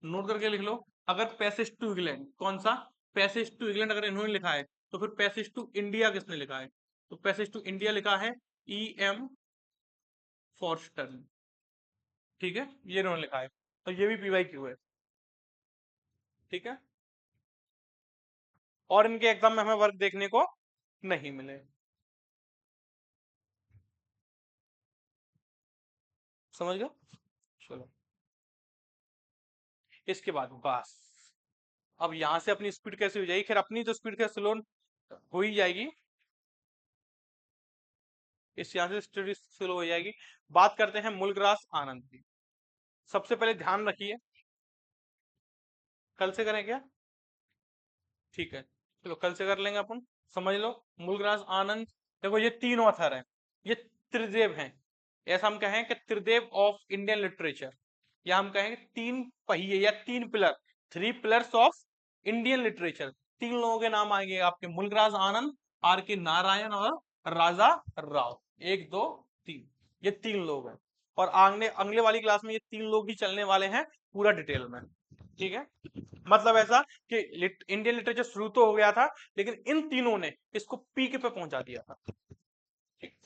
नोट करके लिख लो। अगर पैसेज टू इंग्लैंड, कौन सा पैसेज टू इंग्लैंड अगर इन्होंने लिखा है, तो फिर पैसेज टू इंडिया किसने लिखा है, तो पैसेज टू इंडिया लिखा है ई एम फॉर्स्टर। ठीक है, ये इन्होंने लिखा है, तो ये भी पीवाईक्यू है। ठीक है, और इनके एग्जाम में हमें वर्क देखने को नहीं मिले। समझ गए। चलो इसके बाद बस, अब यहां से अपनी स्पीड कैसे हो जाएगी, खैर अपनी तो स्पीड कैसे स्लो हो ही जाएगी, इस यहाँ से स्टडी स्लो हो जाएगी। बात करते हैं मूलग्रास आनंद की। सबसे पहले ध्यान रखिए, कल से करें क्या, ठीक है, चलो कल से कर लेंगे अपन। समझ लो, मूलग्रास आनंद, देखो ये 3 ऑथर हैं, ये त्रिदेव हैं। ऐसा हम कहें कि त्रिदेव ऑफ इंडियन लिटरेचर, या हम कहें 3 पहिए या 3 pillar, 3 pillars of Indian literature. 3 लोगों के नाम आएंगे आपके, मूलग्रास आनंद, आर के नारायण और राजा राव। 1 2 3, ये 3 लोग हैं, और अगले अगले वाली क्लास में ये 3 लोग ही चलने वाले हैं पूरा डिटेल में। ठीक है, मतलब ऐसा कि इंडियन लिटरेचर शुरू तो हो गया था, लेकिन इन तीनों ने इसको पीक पे पहुंचा दिया था। ठीक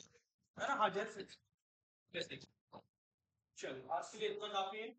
है ना, हाँ जैसे जैसे। चलो आज के लिए इतना काफी है।